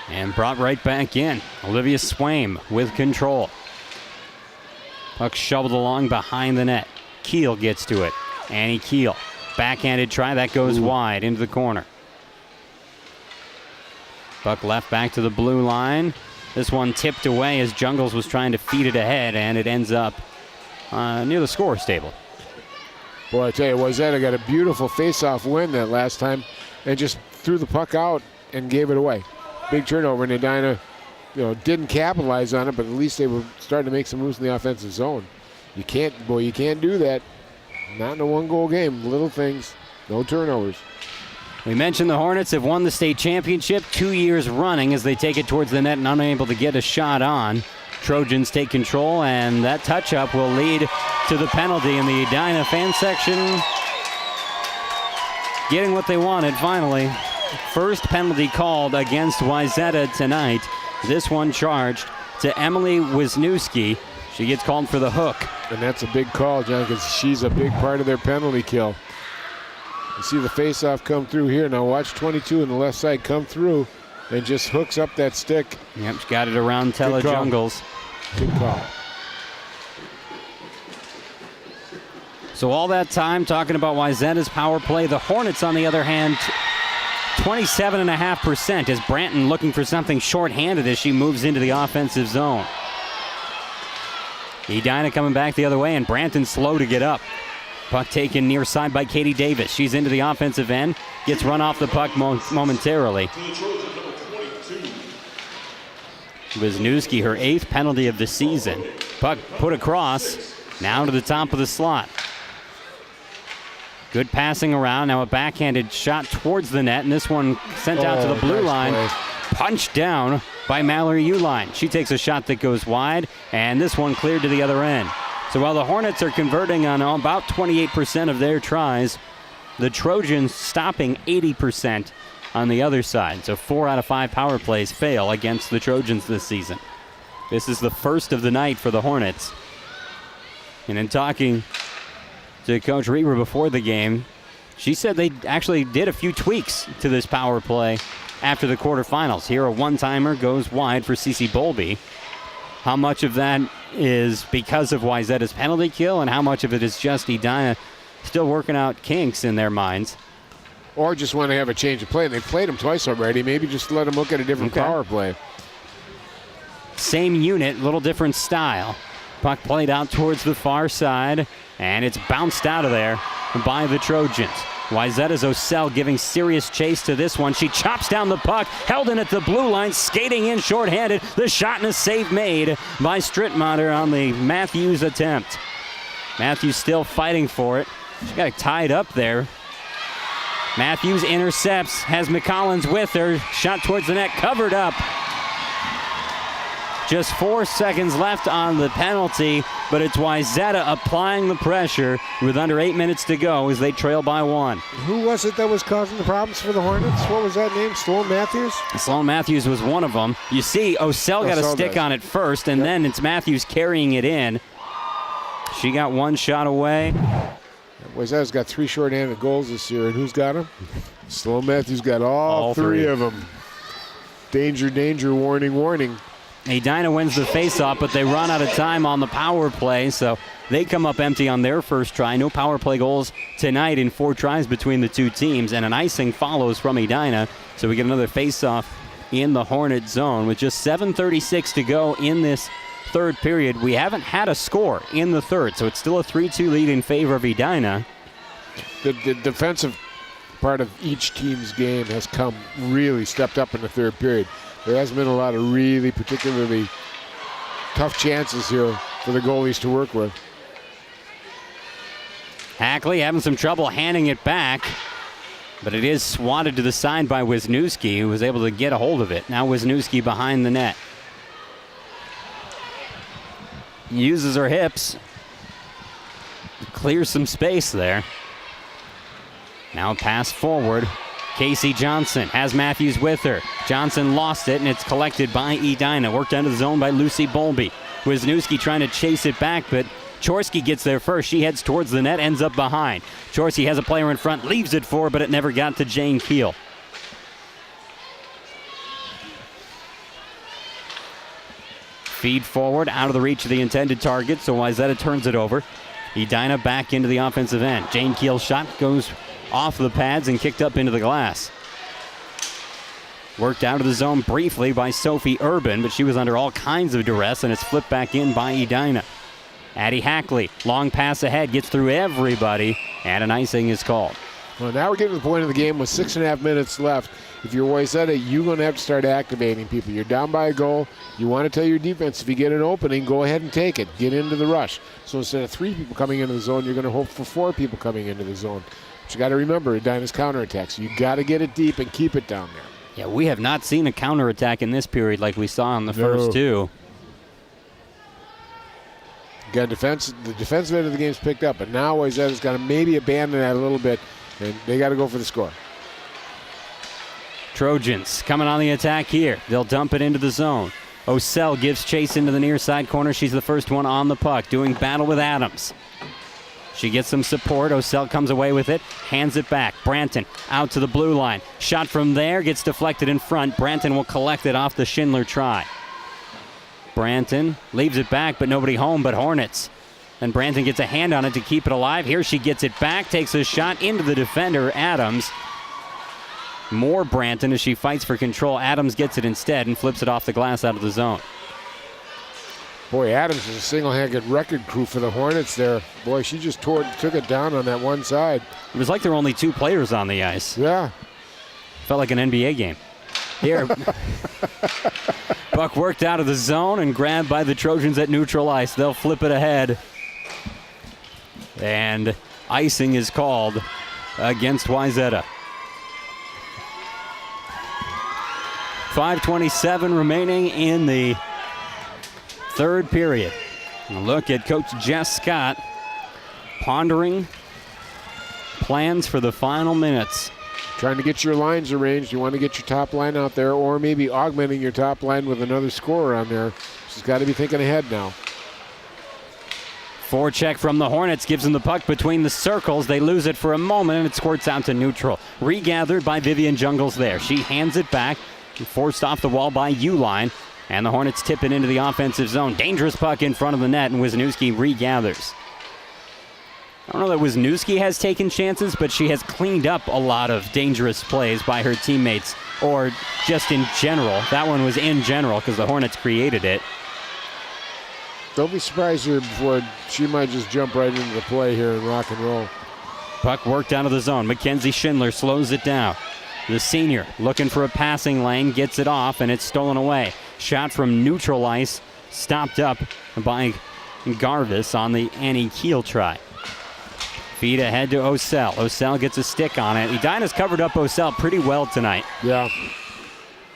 and brought right back in. Olivia Swaim with control. Puck shoveled along behind the net. Keel gets to it. Annie Keel. Backhanded try. That goes wide into the corner. Puck left back to the blue line. This one tipped away as Jungles was trying to feed it ahead, and it ends up near the scorer's table.
Boy, I tell you, Wayzata got a beautiful face-off win that last time and just threw the puck out and gave it away. Big turnover, and Edina, didn't capitalize on it, but at least they were starting to make some moves in the offensive zone. You can't do that. Not in a one-goal game. Little things, no turnovers.
We mentioned the Hornets have won the state championship 2 years running as they take it towards the net and unable to get a shot on. Trojans take control, and that touch-up will lead to the penalty in the Edina fan section. Getting what they wanted, finally. First penalty called against Wayzata tonight. This one charged to Emily Wisniewski. She gets called for the hook.
And that's a big call, John, because she's a big part of their penalty kill. You see the face-off come through here. Now watch 22 on the left side come through and just hooks up that stick.
Yep, she got it around Tella Jungles.
Good call.
So all that time talking about Wayzata's power play. The Hornets, on the other hand, 27.5% as Branton looking for something shorthanded as she moves into the offensive zone. Edina coming back the other way, and Branton slow to get up. Puck taken near side by Katie Davis. She's into the offensive end. Gets run off the puck momentarily. Wisniewski, her 8th penalty of the season. Puck put across, now to the top of the slot. Good passing around. Now a backhanded shot towards the net, and this one sent out to the blue line. Punched down by Mallory Uline. She takes a shot that goes wide, and this one cleared to the other end. So while the Hornets are converting on about 28% of their tries, the Trojans stopping 80% on the other side. So 4 out of 5 power plays fail against the Trojans this season. This is the first of the night for the Hornets. And in talking to Coach Reber before the game, she said they actually did a few tweaks to this power play after the quarterfinals. Here a one-timer goes wide for Cece Bowlby. How much of that is because of Wayzata's penalty kill, and how much of it is just Edina still working out kinks in their minds?
Or just want to have a change of play. They've played them twice already. Maybe just let them look at a different power play.
Same unit, little different style. Puck played out towards the far side, and it's bounced out of there by the Trojans. Wayzata's Osseo giving serious chase to this one. She chops down the puck, held in at the blue line, skating in shorthanded. The shot and a save made by Strittmatter on the Matthews attempt. Matthews still fighting for it. She got it tied up there. Matthews intercepts, has McCollins with her. Shot towards the net, covered up. Just 4 seconds left on the penalty, but it's Wayzata applying the pressure with under 8 minutes to go as they trail by 1.
Who was it that was causing the problems for the Hornets? What was that name? Sloan Matthews?
Sloan Matthews was one of them. You see, Osseo got a stick on it first, and then it's Matthews carrying it in. She got one shot away.
Wayzata's got 3 shorthanded goals this year, and who's got them? Sloan Matthews got all three of them. Danger, danger, warning, warning.
Edina wins the faceoff, but they run out of time on the power play, so they come up empty on their first try. No power play goals tonight in 4 tries between the two teams, and an icing follows from Edina, so we get another faceoff in the Hornet zone. With just 7:36 to go in this third period, we haven't had a score in the third, so it's still a 3-2 lead in favor of Edina.
The defensive part of each team's game has really stepped up in the third period. There hasn't been a lot of really particularly tough chances here for the goalies to work with.
Hackley having some trouble handing it back, but it is swatted to the side by Wisniewski, who was able to get a hold of it. Now Wisniewski behind the net. Uses her hips. Clears some space there. Now pass forward. Casey Johnson has Matthews with her. Johnson lost it, and it's collected by Edina. Worked out of the zone by Lucy Bowlby. Wisniewski trying to chase it back, but Chorsky gets there first. She heads towards the net, ends up behind. Chorsky has a player in front, leaves it for her, but it never got to Jane Keel. Feed forward, out of the reach of the intended target, so Wayzata turns it over. Edina back into the offensive end. Jane Keel's shot goes off the pads and kicked up into the glass. Worked out of the zone briefly by Sophie Urban, but she was under all kinds of duress, and it's flipped back in by Edina. Addie Hackley, long pass ahead, gets through everybody, and an icing is called.
Well, now we're getting to the point of the game with 6.5 minutes left. If you're Wayzata, you're going to have to start activating people. You're down by a goal. You want to tell your defense, if you get an opening, go ahead and take it. Get into the rush. So instead of 3 people coming into the zone, you're going to hope for 4 people coming into the zone. But you got to remember, Edina's counterattack. So you got to get it deep and keep it down there.
Yeah, we have not seen a counterattack in this period like we saw in the first 2.
Again, the defensive end of the game's picked up, but now Wayzata's got to maybe abandon that a little bit, and they got to go for the score.
Trojans coming on the attack here. They'll dump it into the zone. Osseo gives chase into the near side corner. She's the first one on the puck, doing battle with Adams. She gets some support. Osseo comes away with it, hands it back. Branton out to the blue line. Shot from there, gets deflected in front. Branton will collect it off the Schindler try. Branton leaves it back, but nobody home but Hornets. And Branton gets a hand on it to keep it alive. Here she gets it back, takes a shot into the defender, Adams. More Branton as she fights for control. Adams gets it instead and flips it off the glass out of the zone.
Boy, Adams is a single-handed record crew for the Hornets there. Boy, she just took it down on that one side.
It was like there were only 2 players on the ice.
Yeah.
Felt like an NBA game. Here. Puck worked out of the zone and grabbed by the Trojans at neutral ice. They'll flip it ahead. And icing is called against Wayzata. 5:27 remaining in the third period. A look at Coach Jess Scott pondering plans for the final minutes.
Trying to get your lines arranged. You want to get your top line out there, or maybe augmenting your top line with another scorer on there. She's got to be thinking ahead now.
Forecheck from the Hornets gives them the puck between the circles. They lose it for a moment, and it squirts out to neutral. Regathered by Vivian Jungles there. She hands it back, forced off the wall by Uline, and the Hornets tip it into the offensive zone. Dangerous puck in front of the net, and Wisniewski regathers. I don't know that Wisniewski has taken chances, but she has cleaned up a lot of dangerous plays by her teammates, or just in general. That one was in general because the Hornets created it.
Don't be surprised here before she might just jump right into the play here and rock and roll.
Puck worked out of the zone. Mackenzie Schindler slows it down. The senior looking for a passing lane, gets it off, and it's stolen away. Shot from neutral ice, stopped up by Garvis on the Annie Keel try. Feed ahead to Osseo. Osseo gets a stick on it. Edina's covered up Osseo pretty well tonight.
Yeah.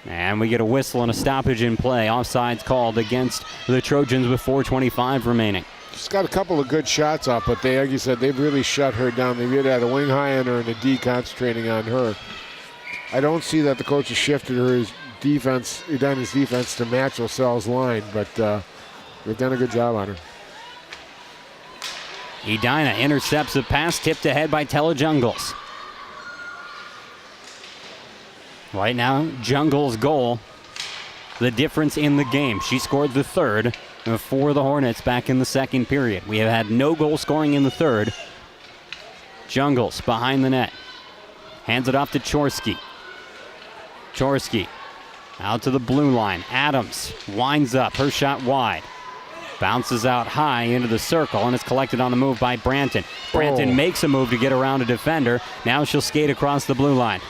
And we get a whistle and a stoppage in play. Offsides called against the Trojans with 4:25 remaining.
She's got a couple of good shots off, but they, like you said, they've really shut her down. They've either had a wing high on her and a D concentrating on her. I don't see that the coach has shifted her defense, Edina's defense, to match Oseo's line, but they've done a good job on her.
Edina intercepts the pass, tipped ahead by Tella Jungles. Right now, Jungles' goal, the difference in the game. She scored the third for the Hornets back in the second period. We have had no goal scoring in the third. Jungles behind the net. Hands it off to Chorsky. Chorsky out to the blue line. Adams winds up, her shot wide. Bounces out high into the circle, and it's collected on the move by Branton. Branton makes a move to get around a defender. Now she'll skate across the blue line.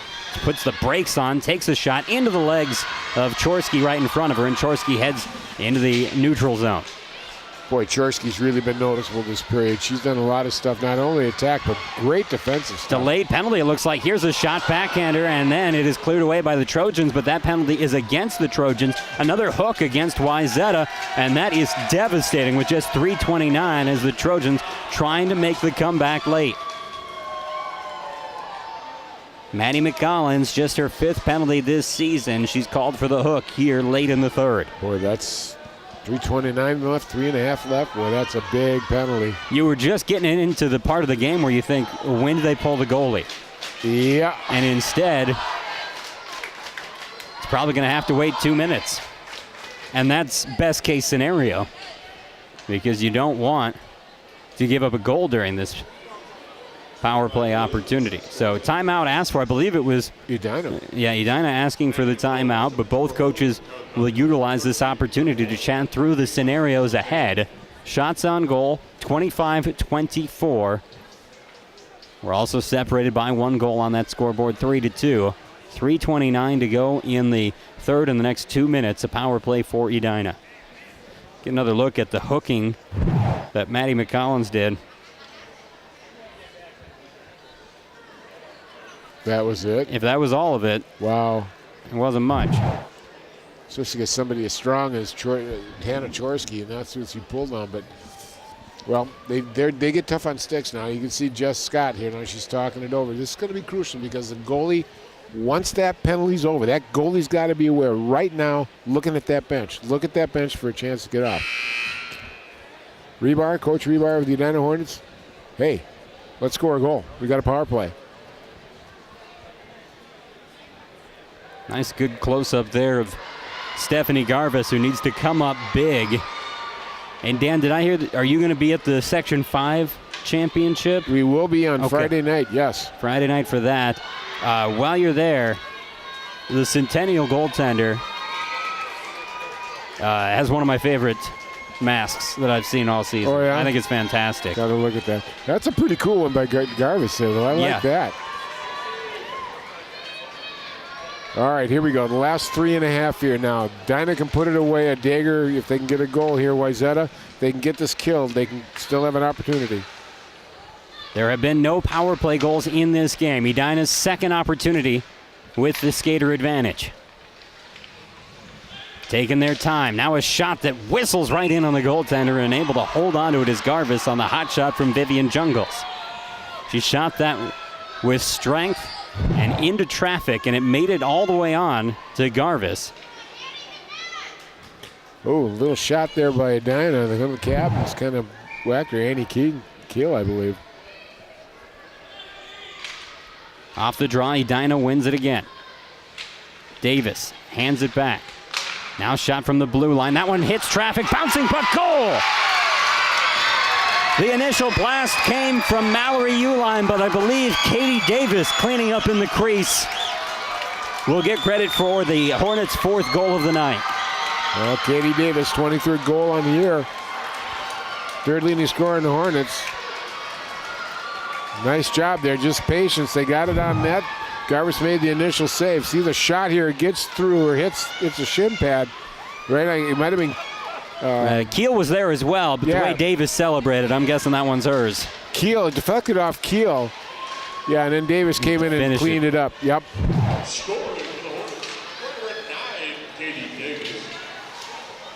Puts the brakes on, takes a shot into the legs of Chorsky right in front of her, and Chorsky heads into the neutral zone.
Boy, Chorsky's really been noticeable this period. She's done a lot of stuff, not only attack, but great defensive stuff.
Delayed penalty, it looks like. Here's a shot backhander, and then it is cleared away by the Trojans, but that penalty is against the Trojans. Another hook against Wayzata, and that is devastating with just 3:29 as the Trojans trying to make the comeback late. Maddie McCollins, just her 5th penalty this season. She's called for the hook here late in the third.
Boy, that's 3:29 left, 3.5 left. Boy, that's a big penalty.
You were just getting into the part of the game where you think, when do they pull the goalie?
Yeah.
And instead, it's probably going to have to wait 2 minutes. And that's best case scenario because you don't want to give up a goal during this power play opportunity. So timeout asked for, I believe it was
Edina.
Yeah, Edina asking for the timeout, but both coaches will utilize this opportunity to chat through the scenarios ahead. Shots on goal, 25-24. We're also separated by 1 goal on that scoreboard, 3-2. 3:29 to go in the third in the next 2 minutes. A power play for Edina. Get another look at the hooking that Maddie McCollins did.
That was it?
If that was all of it,
wow,
it wasn't much.
Especially against somebody as strong as Hannah Chorsky, and that's who she pulled on. But, well, they get tough on sticks now. You can see Jess Scott here now. She's talking it over. This is going to be crucial because the goalie, once that penalty's over, that goalie's got to be aware right now, looking at that bench. Look at that bench for a chance to get off. Rebar, Coach Rebar of the Edina Hornets. Hey, let's score a goal. We got a power play.
Nice, good close-up there of Stephanie Garvis, who needs to come up big. And Dan, did I hear are you going to be at the Section 5 championship?
We will be on Friday night, yes.
Friday night for that. While you're there, the Centennial goaltender has one of my favorite masks that I've seen all season.
Oh, yeah?
I think it's fantastic.
Got to look at that. That's a pretty cool one by Garvis. I like that. All right, here we go. The last 3.5 here now. Edina can put it away. A dagger, if they can get a goal here, Wayzata, they can get this killed. They can still have an opportunity.
There have been no power play goals in this game. Edina's second opportunity with the skater advantage. Taking their time. Now a shot that whistles right in on the goaltender and able to hold on to it is Garvis on the hot shot from Vivian Jungles. She shot that with strength and into traffic, and it made it all the way on to Garvis.
Oh, a little shot there by Edina. The little captain's kind of whacked her. Annie Keel, I believe.
Off the draw, Edina wins it again. Davis hands it back. Now shot from the blue line. That one hits traffic, bouncing puck, goal! The initial blast came from Mallory Uline, but I believe Katie Davis cleaning up in the crease will get credit for the Hornets' 4th goal of the night.
Well, Katie Davis, 23rd goal on the year. 3rd leading scorer in the Hornets. Nice job there, just patience. They got it on net. Garvis made the initial save. See the shot here, it gets through or hits a shin pad. Right, it might have been
Keel was there as well, but the way Davis celebrated, I'm guessing that one's hers.
Keel, it deflected off Keel. Yeah, and then Davis came in and cleaned it up. Yep.
Scored for the Hornets. Number 9, Katie Davis.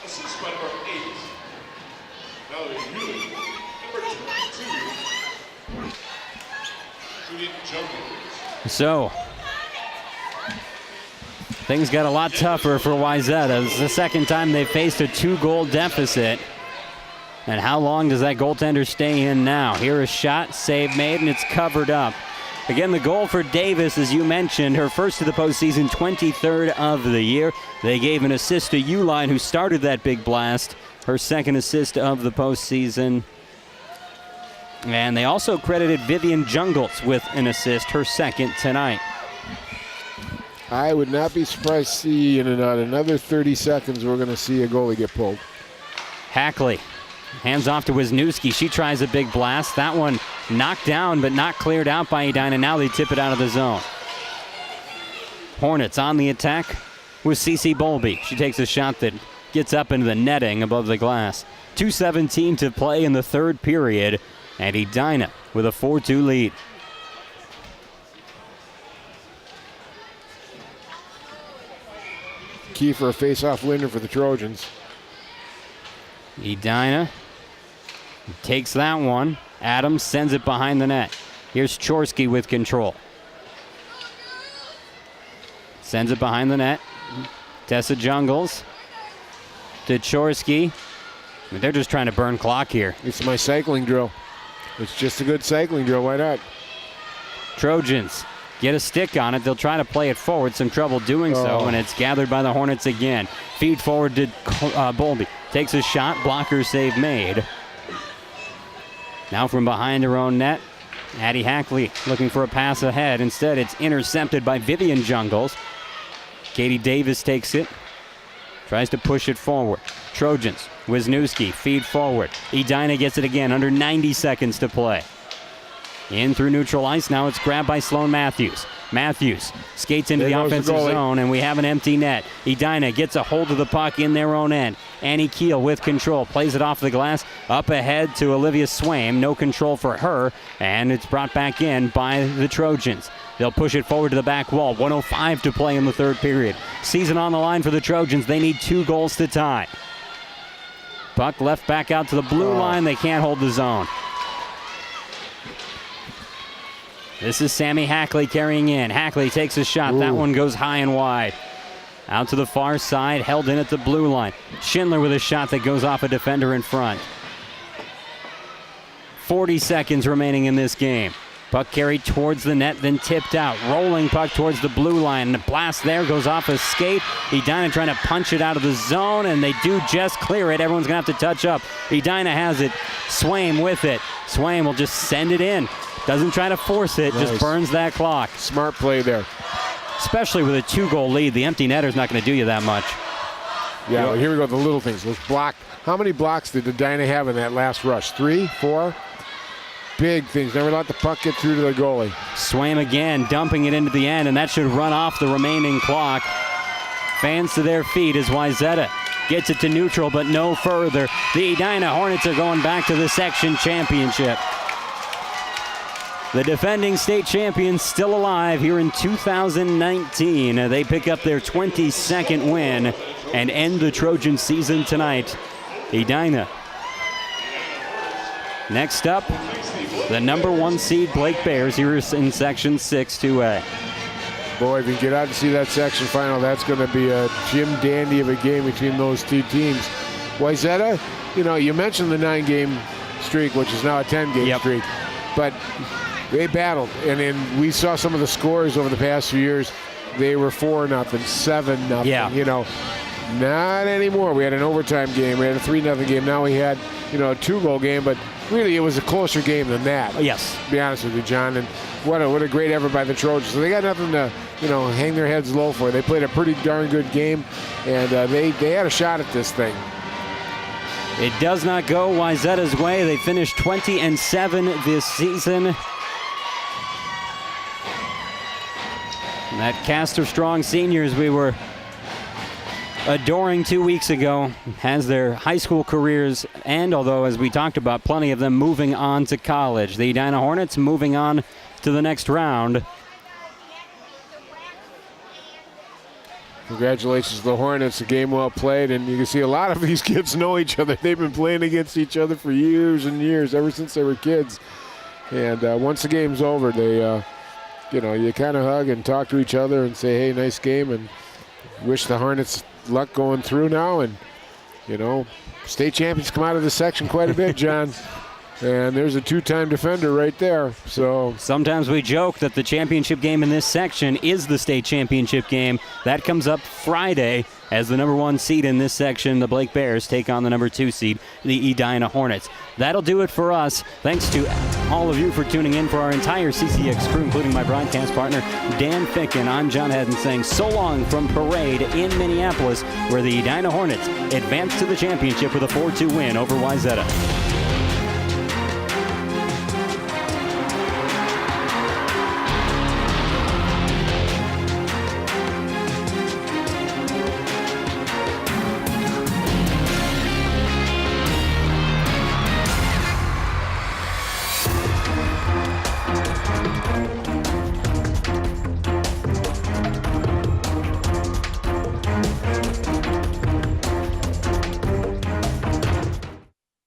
Assist by number 8, Mallory Hewlett. Number 22, Juliet Jungles.
So, things got a lot tougher for Wayzata. It's the second time they faced a 2-goal deficit. And how long does that goaltender stay in now? Here a shot, save made, and it's covered up. Again, the goal for Davis, as you mentioned, her first of the postseason, 23rd of the year. They gave an assist to Uline, who started that big blast, her second assist of the postseason. And they also credited Vivian Jungles with an assist, her second tonight.
I would not be surprised to see in another 30 seconds we're going to see a goalie get pulled.
Hackley hands off to Wisniewski. She tries a big blast. That one knocked down but not cleared out by Edina. Now they tip it out of the zone. Hornets on the attack with Cece Bolby. She takes a shot that gets up into the netting above the glass. 2:17 to play in the third period, and Edina with a 4-2 lead.
Key for a face-off winner for the Trojans.
Edina takes that one. Adams sends it behind the net. Here's Chorsky with control. Sends it behind the net. Tessa Jungles to Chorsky. They're just trying to burn clock here.
It's my cycling drill. It's just a good cycling drill. Why not?
Trojans get a stick on it. They'll try to play it forward. Some trouble doing so, and it's gathered by the Hornets again. Feed forward to Bowlby. Takes a shot. Blocker save made. Now from behind her own net, Addie Hackley looking for a pass ahead. Instead, it's intercepted by Vivian Jungles. Katie Davis takes it. Tries to push it forward. Trojans, Wisniewski, feed forward. Edina gets it again, under 90 seconds to play. In through neutral ice, now it's grabbed by Sloan Matthews. Matthews skates into the offensive zone, and we have an empty net. Edina gets a hold of the puck in their own end. Annie Keel with control, plays it off the glass, up ahead to Olivia Swaim. No control for her, and it's brought back in by the Trojans. They'll push it forward to the back wall. 1:05 to play in the third period. Season on the line for the Trojans. They need 2 goals to tie. Puck left back out to the blue line. They can't hold the zone. This is Sammy Hackley carrying in. Hackley takes a shot. That one goes high and wide. Out to the far side, held in at the blue line. Schindler with a shot that goes off a defender in front. 40 seconds remaining in this game. Puck carried towards the net, then tipped out. Rolling puck towards the blue line. The blast there goes off a skate. Edina trying to punch it out of the zone, and they do just clear it. Everyone's going to have to touch up. Edina has it. Swaim with it. Swaim will just send it in. Doesn't try to force it, just burns that clock.
Smart play there.
Especially with a 2-goal lead. The empty netter's not going to do you that much.
Yeah, well, here we go, the little things. Those block. How many blocks did Edina have in that last rush? 3, 4? Big things. Never let the puck get through to the goalie.
Swaim again, dumping it into the end, and that should run off the remaining clock. Fans to their feet as Wayzata gets it to neutral, but no further. The Edina Hornets are going back to the section championship. The defending state champions still alive here in 2019. They pick up their 22nd win and end the Trojan season tonight. Edina. Next up, the number 1 seed Blake Bears here in Section 6 2A.
Boy, if you get out and see that section final, that's going to be a Jim Dandy of a game between those 2 teams. Wayzata, you mentioned the 9-game streak, which is now a 10-game streak, but they battled, and we saw some of the scores over the past few years. They were 4-0, 7-0.
Yeah.
Not anymore. We had an overtime game. We had a 3-0 game. Now we had, a 2-goal game, but really it was a closer game than that.
Yes.
To be honest with you, John. And what a great effort by the Trojans. So they got nothing to, hang their heads low for. They played a pretty darn good game, and they had a shot at this thing.
It does not go Wayzata's way. They finished 20-7 this season. And that cast of strong seniors we were adoring 2 weeks ago has their high school careers, and although, as we talked about, plenty of them moving on to college. The Edina Hornets moving on to the next round.
Congratulations to the Hornets. A game well played, and you can see a lot of these kids know each other. They've been playing against each other for years and years, ever since they were kids. And once the game's over, they, you kind of hug and talk to each other and say, hey, nice game, and wish the Hornets luck going through now. And, state champions come out of this section quite a bit, John. And there's a 2-time defender right there. So
sometimes we joke that the championship game in this section is the state championship game. That comes up Friday as the number 1 seed in this section. The Blake Bears take on the number 2 seed, the Edina Hornets. That'll do it for us. Thanks to all of you for tuning in. For our entire CCX crew, including my broadcast partner, Dan Ficken, I'm John Hedden saying so long from Parade in Minneapolis, where the Edina Hornets advance to the championship with a 4-2 win over Wayzata.